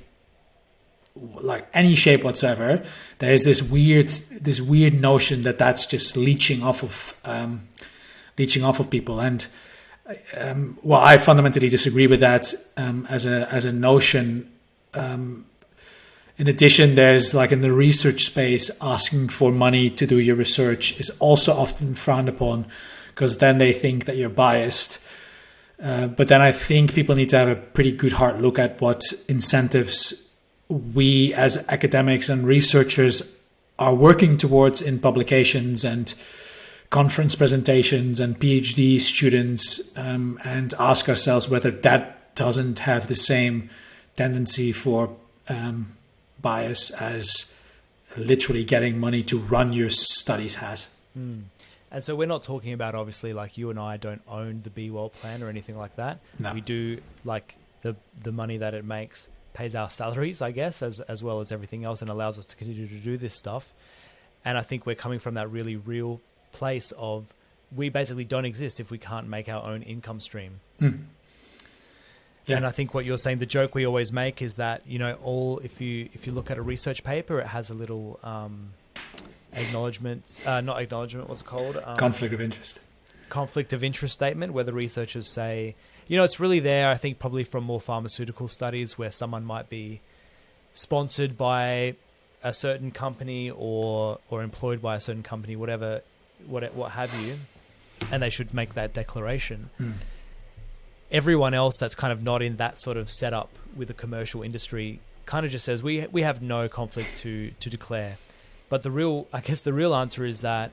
like any shape whatsoever, there's this weird notion that that's just leeching off of people. And well, I fundamentally disagree with that as a notion. In addition, there's like in the research space, asking for money to do your research is also often frowned upon because then they think that you're biased. But then I think people need to have a pretty good hard look at what incentives we as academics and researchers are working towards in publications and conference presentations and PhD students, and ask ourselves whether that doesn't have the same tendency for bias as literally getting money to run your studies has. And so we're not talking about, obviously, like you and I don't own the Be Well plan or anything like that. No. We do, like the money that it makes pays our salaries, I guess, as well as everything else, and allows us to continue to do this stuff. And I think we're coming from that really real place of we basically don't exist if we can't make our own income stream. Yeah. And I think what you're saying, the joke we always make is that, you know, if you look at a research paper, it has a little not acknowledgement, what's it called? Conflict of interest. Conflict of interest statement, where the researchers say, you know, it's really there, I think, probably from more pharmaceutical studies where someone might be sponsored by a certain company or employed by a certain company, what have you, and they should make that declaration. Everyone else that's kind of not in that sort of setup with a commercial industry kind of just says we have no conflict to declare. But the real answer is that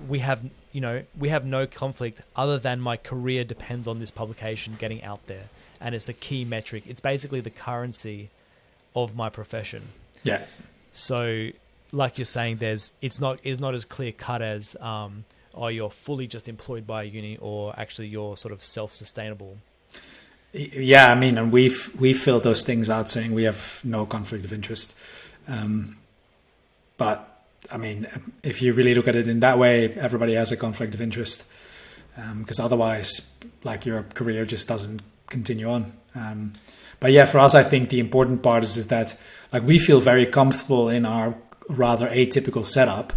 we have no conflict other than my career depends on this publication getting out there, and it's a key metric. It's basically the currency of my profession. Yeah. So, like you're saying, it's not as clear cut as you're fully just employed by a uni, or actually you're sort of self-sustainable. Yeah, I mean, and we've filled those things out saying we have no conflict of interest. But I mean, if you really look at it in that way, everybody has a conflict of interest, because otherwise, like, your career just doesn't continue on. But yeah, for us, I think the important part is that, like, we feel very comfortable in our rather atypical setup,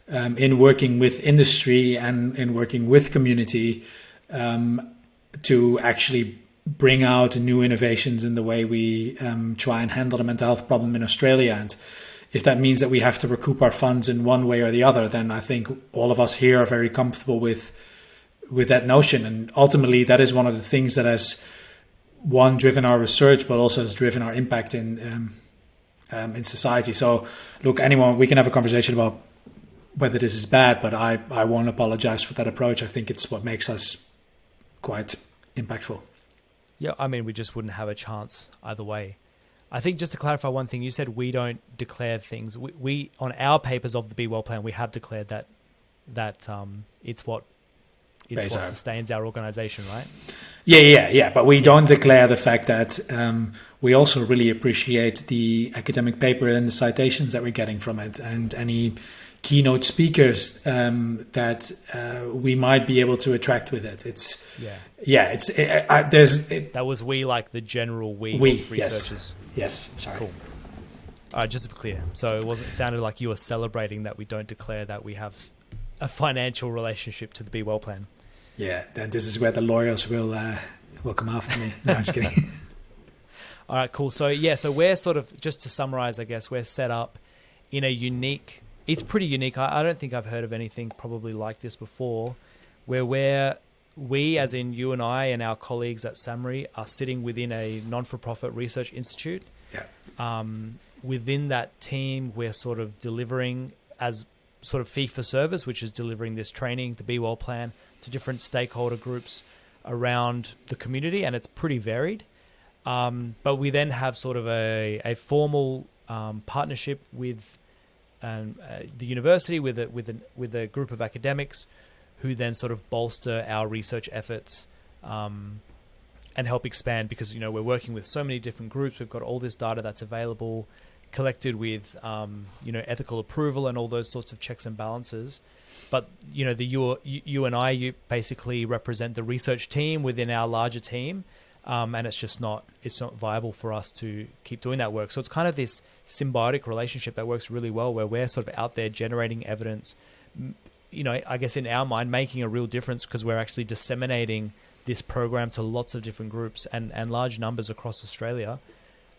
in working with industry and in working with community, to actually bring out new innovations in the way we try and handle the mental health problem in Australia. And if that means that we have to recoup our funds in one way or the other, then I think all of us here are very comfortable with that notion. And ultimately, that is one of the things that has, one, driven our research, but also has driven our impact in society. So, look, we can have a conversation about whether this is bad, but I won't apologize for that approach. I think it's what makes us quite impactful. Yeah, I mean, we just wouldn't have a chance either way. I think, just to clarify one thing, you said we don't declare things. We on our papers of the Be Well plan, we have declared that it's what sustains our organization, right? Yeah. But we don't declare the fact that we also really appreciate the academic paper and the citations that we're getting from it, and any keynote speakers that we might be able to attract with it. That was we, like the general we of researchers. Yes, sorry. Cool. All right, just to be clear. So it sounded like you were celebrating that we don't declare that we have a financial relationship to the Be Well plan. Yeah, then this is where the lawyers will come after me. No, I'm just kidding. All right, cool. So we're sort of, just to summarize, I guess, we're set up in a unique, it's pretty unique. I don't think I've heard of anything probably like this before, where we, as in you and I and our colleagues at SAMRI, are sitting within a non-for-profit research institute. Yeah. Within that team, we're sort of delivering as sort of fee for service, which is delivering this training, the Be Well plan, to different stakeholder groups around the community, and it's pretty varied. But we then have sort of a formal partnership with the university, with a group of academics, who then sort of bolster our research efforts and help expand, because, you know, we're working with so many different groups. We've got all this data that's available, collected with ethical approval and all those sorts of checks and balances. But, you know, you and I, you basically represent the research team within our larger team, and it's not viable for us to keep doing that work. So it's kind of this symbiotic relationship that works really well, where we're sort of out there generating evidence, you know, I guess in our mind, making a real difference, because we're actually disseminating this program to lots of different groups and large numbers across Australia.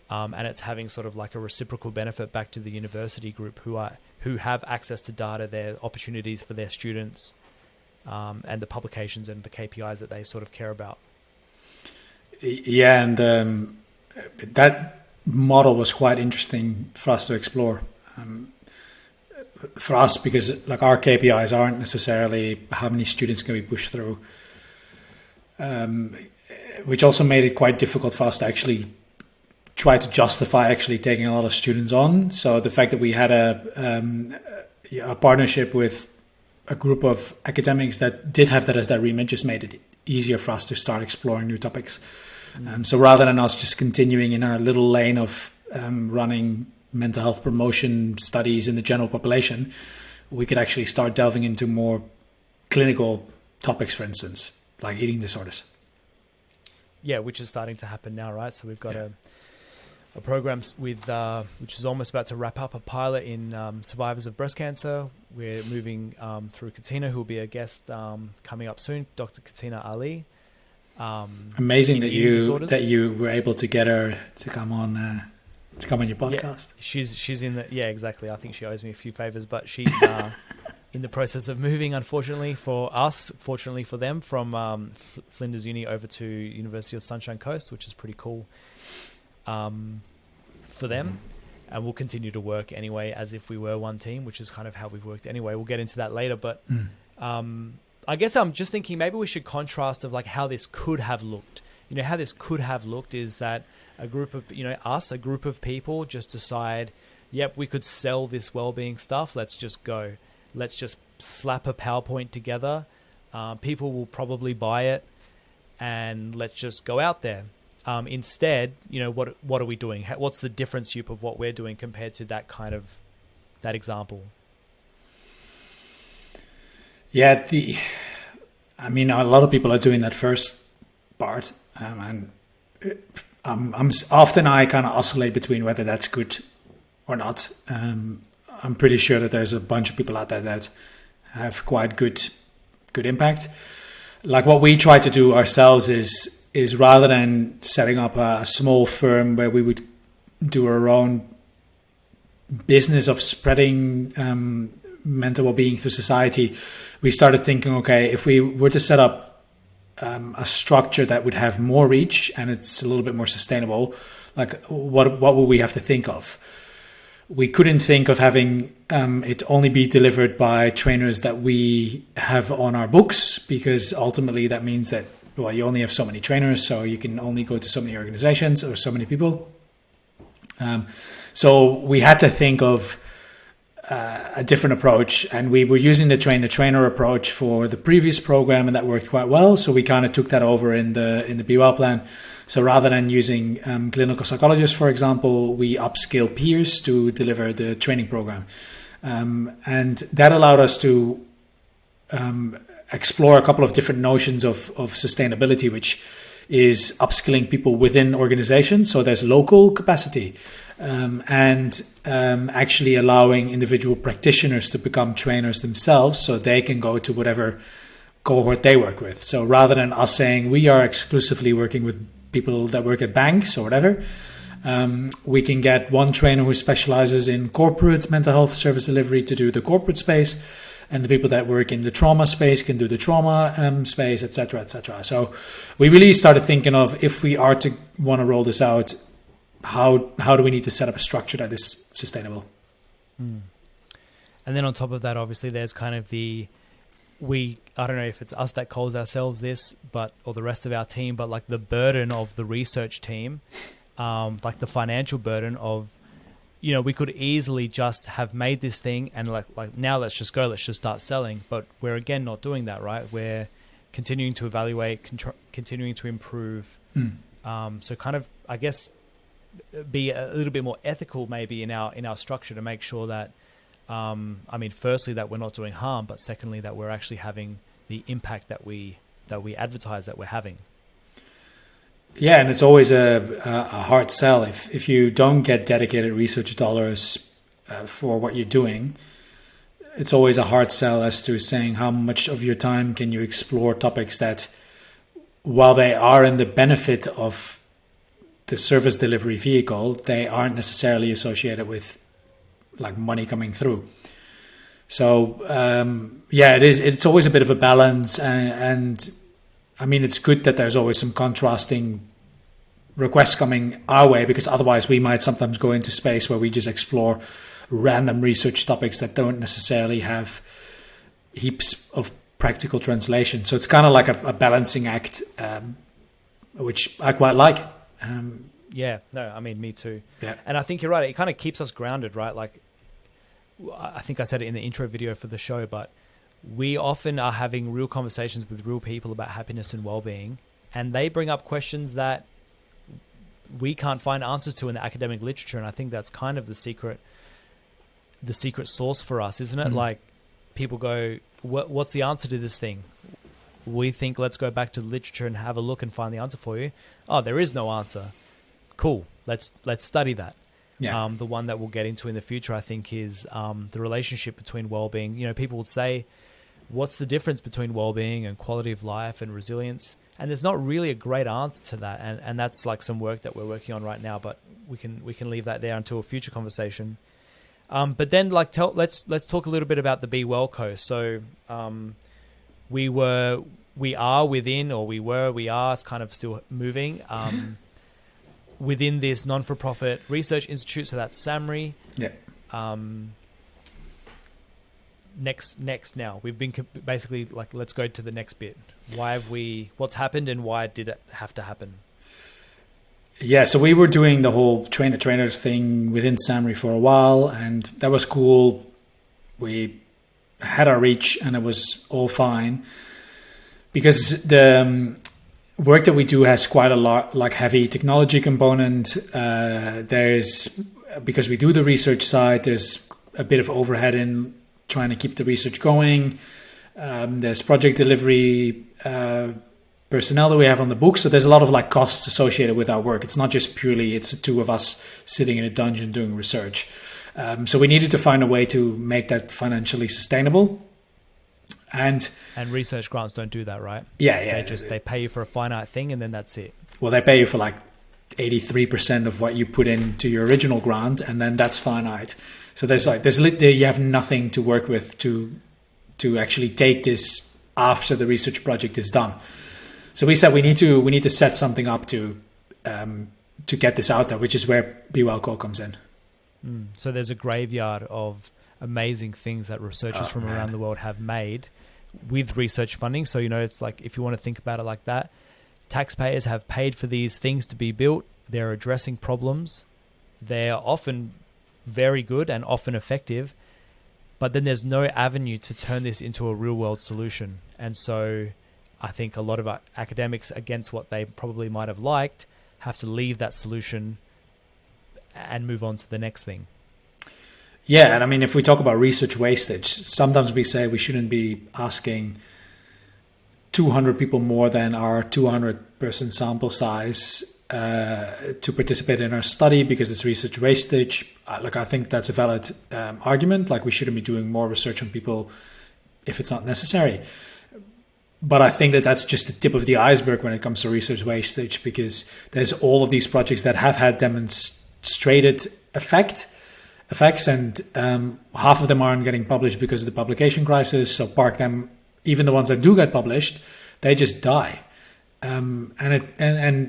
And it's having sort of like a reciprocal benefit back to the university group who have access to data, their opportunities for their students, and the publications and the KPIs that they sort of care about. Yeah, and that model was quite interesting for us to explore. For us, because like our KPIs aren't necessarily how many students can we push through, which also made it quite difficult for us to actually try to justify actually taking a lot of students on. So the fact that we had a partnership with a group of academics that did have that as their remit just made it easier for us to start exploring new topics. So rather than us just continuing in our little lane of running mental health promotion studies in the general population, we could actually start delving into more clinical topics, for instance, like eating disorders. Yeah, which is starting to happen now, right? So we've got a program with which is almost about to wrap up, a pilot in survivors of breast cancer. We're moving through Katina, who will be a guest coming up soon, Dr. Katina Ali. Amazing that you were able to get her to come on your podcast. Yeah, she's in the exactly. I think she owes me a few favors, but she's in the process of moving, unfortunately for us, fortunately for them, from Flinders Uni over to University of Sunshine Coast, which is pretty cool for them. And we'll continue to work anyway as if we were one team, which is kind of how we've worked anyway. We'll get into that later, but I guess I'm just thinking maybe we should contrast of like how this could have looked. You know, how this could have looked is that a group of, a group of people just decide, yep, we could sell this wellbeing stuff. Let's just go. Let's just slap a PowerPoint together. People will probably buy it, and let's just go out there. Instead, what are we doing? What's the difference, Joep, of what we're doing compared to that example? Yeah, a lot of people are doing that first part, and I kind of oscillate between whether that's good or not. I'm pretty sure that there's a bunch of people out there that have quite good impact. Like what we try to do ourselves is rather than setting up a small firm where we would do our own business of spreading mental well-being through society, we started thinking, okay, if we were to set up a structure that would have more reach and it's a little bit more sustainable, like what would we have to think of? We couldn't think of having it only be delivered by trainers that we have on our books, because ultimately that means that, well, you only have so many trainers, so you can only go to so many organizations or so many people. So we had to think of a different approach, and we were using the trainer approach for the previous program, and that worked quite well. So we kind of took that over in the Be Well plan. So rather than using clinical psychologists, for example, we upskill peers to deliver the training program, and that allowed us to explore a couple of different notions of sustainability, which is upskilling people within organizations. So there's local capacity, and actually allowing individual practitioners to become trainers themselves, so they can go to whatever cohort they work with. So rather than us saying we are exclusively working with people that work at banks or whatever, we can get one trainer who specializes in corporate mental health service delivery to do the corporate space, and the people that work in the trauma space can do the trauma space, etc., etc. So we really started thinking of, if we are to want to roll this out, how do we need to set up a structure that is sustainable? And then on top of that, obviously, there's kind of I don't know if it's us that calls ourselves this, or the rest of our team, but like the burden of the research team, like the financial burden of, we could easily just have made this thing and like now let's just start selling. But we're again not doing that, right? We're continuing to evaluate, continuing to improve. So kind of, I guess, be a little bit more ethical maybe in our structure to make sure that, firstly, that we're not doing harm, but secondly, that we're actually having the impact that we advertise that we're having. Yeah, and it's always a hard sell if you don't get dedicated research dollars for what you're doing. It's always a hard sell as to saying how much of your time can you explore topics that, while they are in the benefit of the service delivery vehicle, they aren't necessarily associated with like money coming through. So it's always a bit of a balance, and it's good that there's always some contrasting requests coming our way, because otherwise we might sometimes go into space where we just explore random research topics that don't necessarily have heaps of practical translation. So it's kind of like a balancing act, which I quite like. Me too. Yeah. And I think you're right. It kind of keeps us grounded, right? Like, I think I said it in the intro video for the show, but we often are having real conversations with real people about happiness and well-being, and they bring up questions that we can't find answers to in the academic literature. And I think that's kind of the secret sauce for us, isn't it? Like, people go, what's the answer to this thing? We think, let's go back to the literature and have a look and find the answer for you. Oh, there is no answer. Cool. Let's study that. Yeah. The one that we'll get into in the future, I think, is the relationship between well-being. You know, people would say, what's the difference between well-being and quality of life and resilience? And there's not really a great answer to that. And that's like some work that we're working on right now, but we can leave that there until a future conversation. But then, like, let's talk a little bit about the Be Well Co. So we are, it's kind of still moving, within this non-for-profit research institute. So that's SAMRI. Yeah. Next now. We've been basically like, let's go to the next bit. What's happened and why did it have to happen? Yeah, so we were doing the whole trainer thing within SAMRI for a while, and that was cool. We had our reach and it was all fine, because the work that we do has quite a lot, like, heavy technology component. Because we do the research side, there's a bit of overhead in trying to keep the research going. There's project delivery personnel that we have on the book. So there's a lot of like costs associated with our work. It's not just purely, it's the two of us sitting in a dungeon doing research. So we needed to find a way to make that financially sustainable. And research grants don't do that, right? Yeah. They pay you for a finite thing and then that's it. Well, they pay you for like 83% of what you put into your original grant, and then that's finite. So you have nothing to work with to actually take this after the research project is done. So we said we need to set something up to get this out there, which is where Be Well Co comes in. So there's a graveyard of amazing things that researchers from around the world have made with research funding. So, you know, it's like, if you want to think about it like that, taxpayers have paid for these things to be built. They're addressing problems. They're often very good and often effective, but then there's no avenue to turn this into a real world solution. And so I think a lot of academics, against what they probably might have liked, have to leave that solution and move on to the next thing. Yeah, and I mean, if we talk about research wastage, sometimes we say we shouldn't be asking 200 people more than our 200-person sample size to participate in our study because it's research wastage. I think that's a valid argument. Like, we shouldn't be doing more research on people if it's not necessary. But I think that that's just the tip of the iceberg when it comes to research wastage, because there's all of these projects that have had demonstrated effects, and half of them aren't getting published because of the publication crisis. So park them. Even the ones that do get published, they just die. And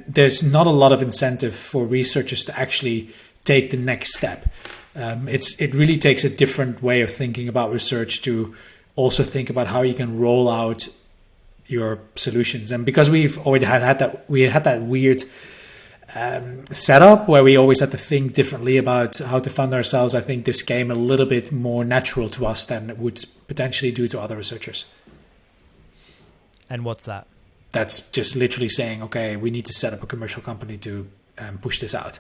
there's not a lot of incentive for researchers to actually take the next step. It really takes a different way of thinking about research to also think about how you can roll out your solutions. And because we've already had that weird setup where we always had to think differently about how to fund ourselves, I think this came a little bit more natural to us than it would potentially do to other researchers. And what's that? That's just literally saying, okay, we need to set up a commercial company to push this out.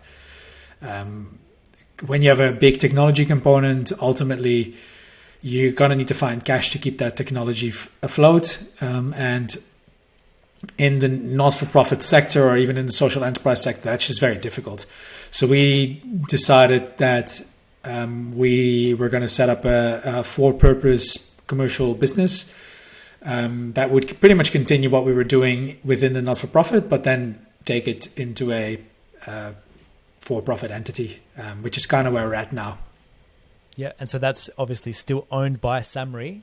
When you have a big technology component, ultimately you're going to need to find cash to keep that technology afloat. And in the not-for-profit sector, or even in the social enterprise sector, that's just very difficult. So we decided that we were going to set up a for-purpose commercial business that would pretty much continue what we were doing within the not-for-profit, but then take it into a for-profit entity, which is kind of where we're at now. Yeah, and so that's obviously still owned by SAMRI.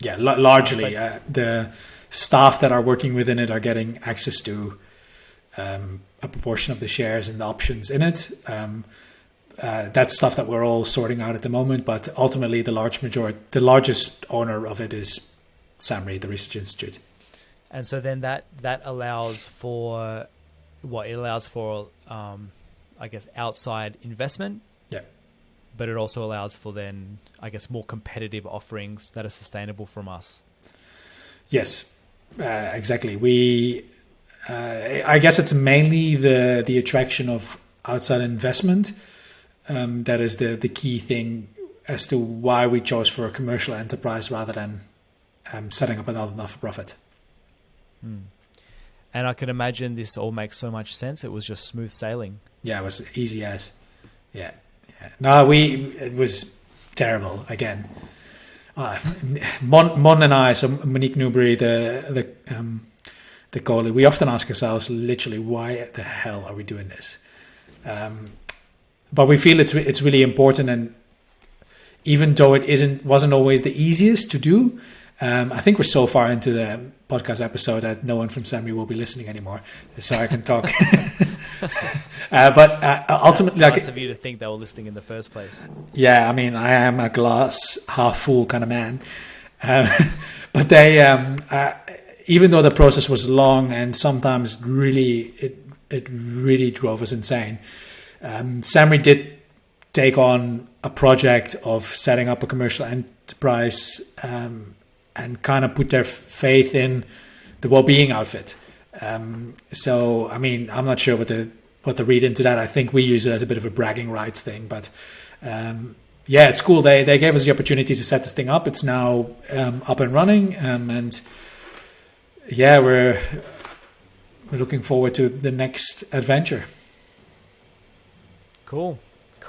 Yeah, largely. The staff that are working within it are getting access to a proportion of the shares and the options in it. That's stuff that we're all sorting out at the moment, but ultimately the largest owner of it is SAMRI, the Research Institute. And so then that allows for what? It allows for, I guess, outside investment. Yeah. but it also allows for then, I guess, more competitive offerings that are sustainable from us. Yes, exactly. I guess it's mainly the attraction of outside investment that is the key thing as to why we chose for a commercial enterprise rather than setting up another not-for-profit. And I can imagine this all makes so much sense. It was just smooth sailing. Yeah, it was easy as. Yeah. No, it was terrible again. Mon and I, so Monique Newbury, the goalie, we often ask ourselves, literally, why the hell are we doing this? But we feel it's really important, and even though it wasn't always the easiest to do, I think we're so far into the podcast episode that no one from SAMRI will be listening anymore, so I can talk. But ultimately, it's nice of you to think they were listening in the first place. Yeah, I mean, I am a glass half full kind of man. But they, even though the process was long and sometimes it really drove us insane, SAMRI did take on a project of setting up a commercial enterprise and kind of put their faith in the wellbeing outfit. So, I mean, I'm not sure what to read into that. I think we use it as a bit of a bragging rights thing, but yeah, it's cool. They gave us the opportunity to set this thing up. It's now up and running, and yeah, we're looking forward to the next adventure. Cool.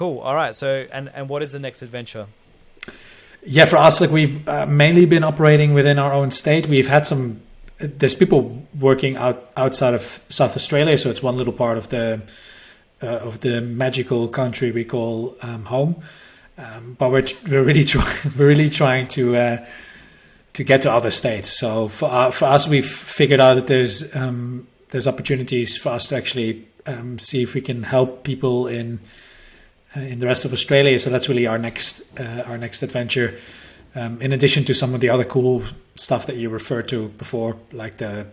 All right. So, and what is the next adventure? Yeah, for us, like we've mainly been operating within our own state. We've had there's people working outside of South Australia, so it's one little part of the magical country we call home. But we're really trying to get to other states. So for us, we've figured out that there's opportunities for us to actually see if we can help people in the rest of Australia. So that's really our next adventure. In addition to some of the other cool stuff that you referred to before, like the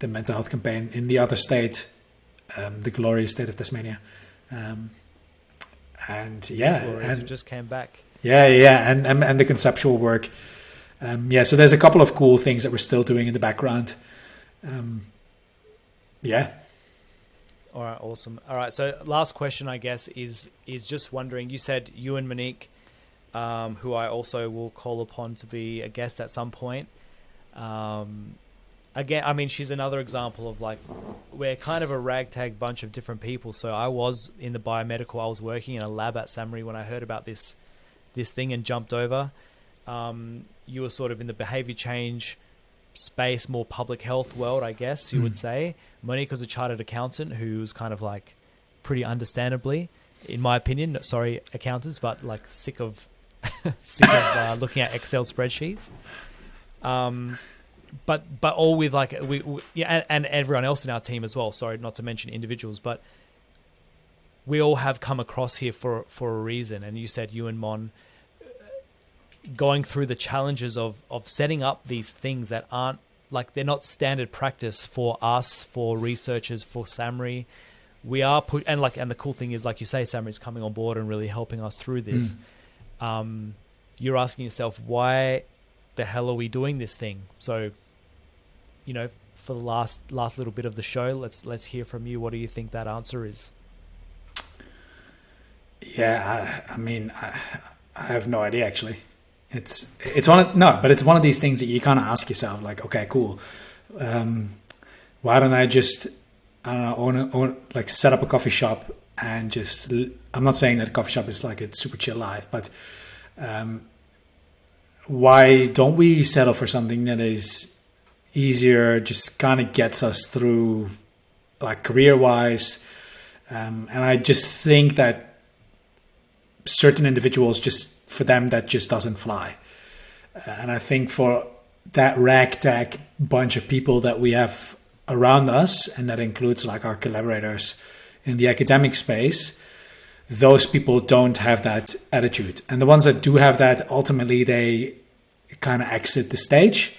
mental health campaign in the other state, the glorious state of Tasmania. And yeah, and it just came back. Yeah, and the conceptual work. So there's a couple of cool things that we're still doing in the background. Yeah. All right, awesome. All right, so last question, I guess, is just wondering, you said you and Monique, who I also will call upon to be a guest at some point. Again, I mean, she's another example of like, we're kind of a ragtag bunch of different people. So I was in the biomedical, I was working in a lab at SAMRI when I heard about this thing and jumped over. You were sort of in the behavior change space, more public health world, I guess you would say. Monique was a chartered accountant who was kind of like pretty understandably, in my opinion, sorry accountants, but like sick of looking at Excel spreadsheets. But all with like we and everyone else in our team as well. Sorry, not to mention individuals, but we all have come across here for a reason. And you said you and Mon going through the challenges of setting up these things that aren't like, they're not standard practice for us, for researchers, for SAMRI. We are and the cool thing is, like you say, SAMRI is coming on board and really helping us through this. You're asking yourself, why the hell are we doing this thing? So, for the last little bit of the show, let's hear from you. What do you think that answer is? Yeah, I mean, I have no idea actually. It's one of these things that you kind of ask yourself, like, okay, cool. Why don't I just, I don't know, own like set up a coffee shop and just, I'm not saying that a coffee shop is like a super chill life, but why don't we settle for something that is easier, just kind of gets us through like career-wise. And I just think that certain individuals, just for them, that just doesn't fly. And I think for that ragtag bunch of people that we have around us, and that includes like our collaborators in the academic space, those people don't have that attitude. And the ones that do have that, ultimately they kind of exit the stage.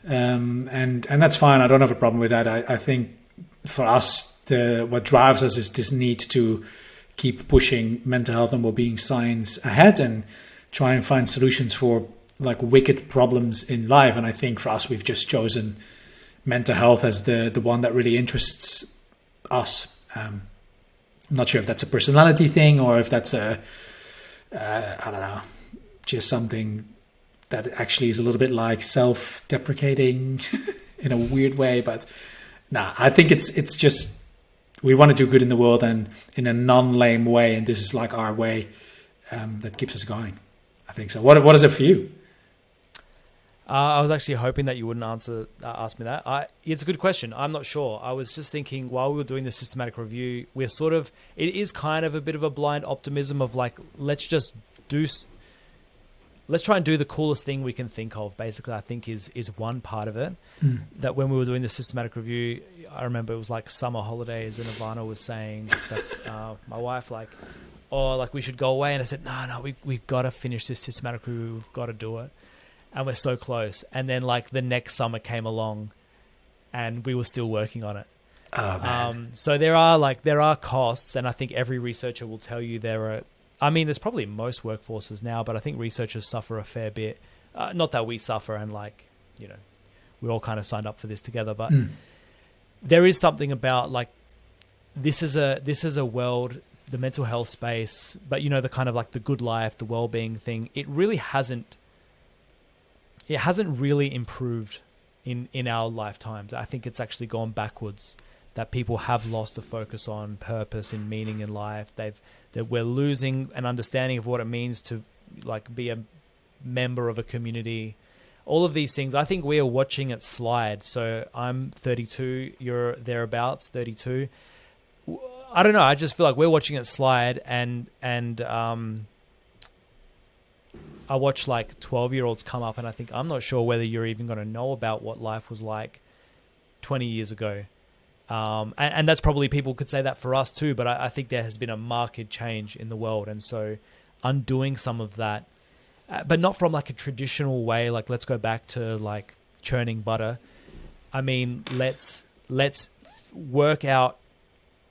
And that's fine. I don't have a problem with that. I think for us, what drives us is this need to keep pushing mental health and well-being science ahead and try and find solutions for like wicked problems in life. And I think for us, we've just chosen mental health as the one that really interests us. I'm not sure if that's a personality thing or if that's I don't know, just something that actually is a little bit like self-deprecating in a weird way. But I think it's just, we want to do good in the world and in a non-lame way. And this is like our way that keeps us going. I think so. What is it for you? I was actually hoping that you wouldn't ask me that. It's a good question. I'm not sure. I was just thinking while we were doing the systematic review, it is kind of a bit of a blind optimism of like, let's try and do the coolest thing we can think of. Basically, I think is one part of it. That when we were doing the systematic review, I remember it was like summer holidays, and Ivana was saying, that's my wife, like, oh, like we should go away. And I said, no, we've got to finish this systematic review. We've got to do it. And we're so close. And then like the next summer came along and we were still working on it. Oh, man. So there are costs, and I think every researcher will tell you there's probably most workforces now, but I think researchers suffer a fair bit. Not that we suffer and like, you know, we all kind of signed up for this together, but there is something about like, this is a world, the mental health space, but you know, the kind of like the good life, the well-being thing, it hasn't really improved in our lifetimes. I think it's actually gone backwards, that people have lost a focus on purpose and meaning in life. That we're losing an understanding of what it means to like be a member of a community. All of these things, I think we are watching it slide. So I'm 32, you're thereabouts, 32. I don't know. I just feel like we're watching it slide, and I watch like 12-year-olds come up, and I think, I'm not sure whether you're even going to know about what life was like 20 years ago. And that's probably, people could say that for us too, but I think there has been a marked change in the world. And so undoing some of that, but not from like a traditional way, like let's go back to like churning butter. I mean, let's work out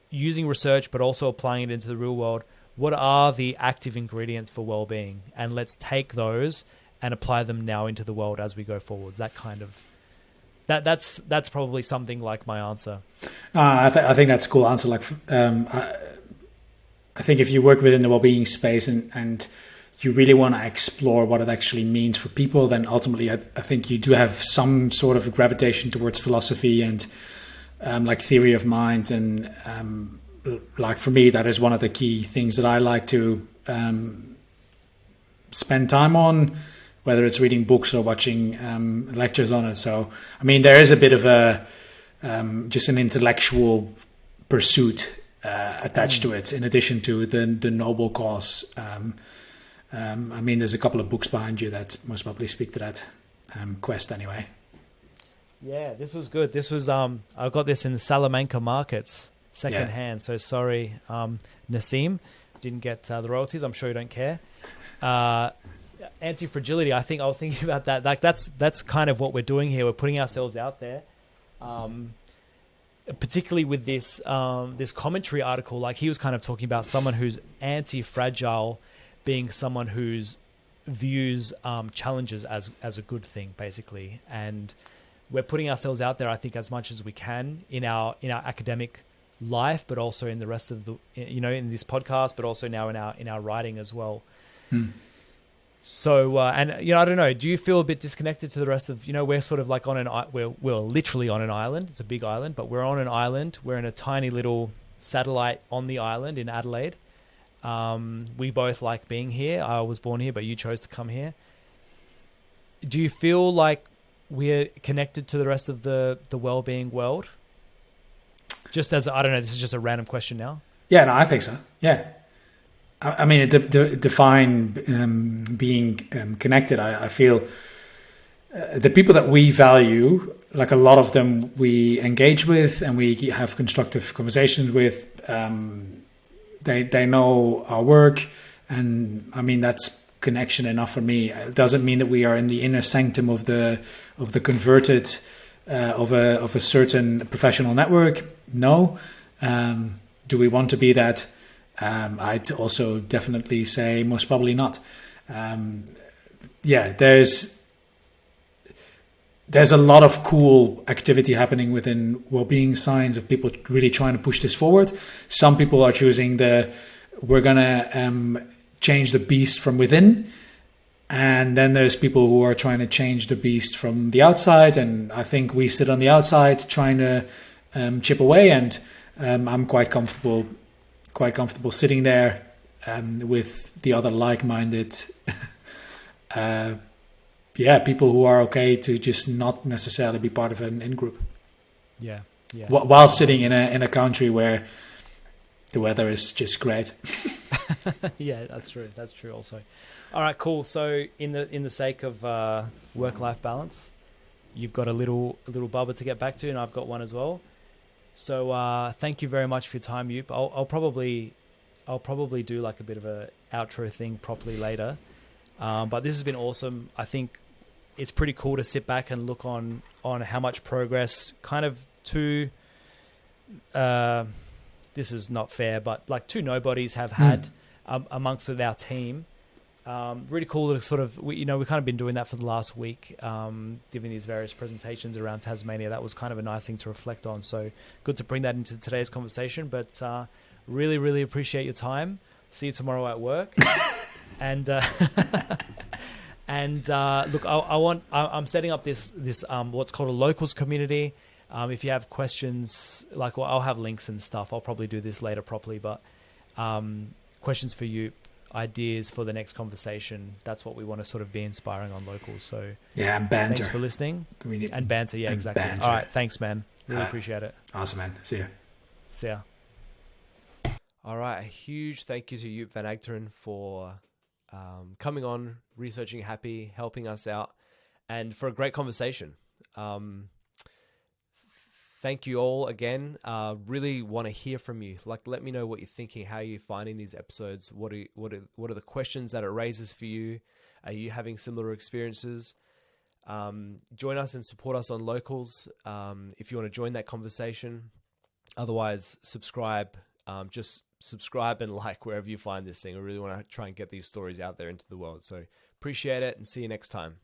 using research, but also applying it into the real world. What are the active ingredients for well-being? And let's take those and apply them now into the world as we go forward. That kind of, that's probably something like my answer. I think that's a cool answer. Like, I think if you work within the well-being space and you really want to explore what it actually means for people, then ultimately I think you do have some sort of gravitation towards philosophy and like theory of mind. And like for me, that is one of the key things that I like to spend time on, whether it's reading books or watching lectures on it. So, I mean, there is a bit of a just an intellectual pursuit attached to it, in addition to the noble cause. I mean, there's a couple of books behind you that most probably speak to that quest anyway. Yeah, this was good. This was I got this in the Salamanca markets secondhand. So sorry, Nassim, didn't get the royalties. I'm sure you don't care. Anti-fragility. I was thinking about that. Like that's kind of what we're doing here. We're putting ourselves out there, particularly with this this commentary article. Like he was kind of talking about someone who's anti-fragile being someone who's views challenges as a good thing, basically. And we're putting ourselves out there, I think, as much as we can in our academic life, but also in the rest of the, in this podcast, but also now in our writing as well. So, and I don't know, do you feel a bit disconnected to the rest of, we're sort of like we're literally on an island. It's a big island, but we're on an island. We're in a tiny little satellite on the island in Adelaide. We both like being here. I was born here, but you chose to come here. Do you feel like we're connected to the rest of the well-being world? Just as, I don't know, this is just a random question now. Yeah, no, I think so. Yeah. I mean, define being connected. I feel the people that we value, like a lot of them we engage with and we have constructive conversations with, they know our work. And I mean, that's connection enough for me. It doesn't mean that we are in the inner sanctum of the converted of a certain professional network. No. Do we want to be that? I'd also definitely say most probably not. There's a lot of cool activity happening within well-being science of people really trying to push this forward. Some people are choosing we're going to change the beast from within. And then there's people who are trying to change the beast from the outside. And I think we sit on the outside trying to chip away. And I'm quite comfortable sitting there with the other like-minded people who are okay to just not necessarily be part of an in-group. Yeah. While sitting in a country where the weather is just great. Yeah, that's true. That's true also. All right, cool. So in the sake of work-life balance, you've got a little bubba to get back to, and I've got one as well. So thank you very much for your time, Joep. I'll probably do like a bit of a outro thing properly later. But this has been awesome. I think it's pretty cool to sit back and look on how much progress kind of two this is not fair, but like two nobodies have had amongst our team. Really cool to sort of, we've kind of been doing that for the last week, giving these various presentations around Tasmania. That was kind of a nice thing to reflect on. So good to bring that into today's conversation, but really, really appreciate your time. See you tomorrow at work. And look, I'm setting up this what's called a locals community. If you have questions, I'll have links and stuff. I'll probably do this later properly, but questions for you, ideas for the next conversation. That's what we want to sort of be inspiring on locals. So yeah, and banter. Thanks for listening. And banter, yeah, exactly. Banter. All right, thanks, man. Really appreciate it. Awesome, man. See ya. See ya. All right, a huge thank you to Joep van Agteren for coming on, researching happy, helping us out, and for a great conversation. Thank you all again. Really want to hear from you. Let me know what you're thinking, how you're finding these episodes. What are the questions that it raises for you? Are you having similar experiences? Join us and support us on Locals if you want to join that conversation. Otherwise, subscribe. Just subscribe and like wherever you find this thing. I really want to try and get these stories out there into the world. So appreciate it and see you next time.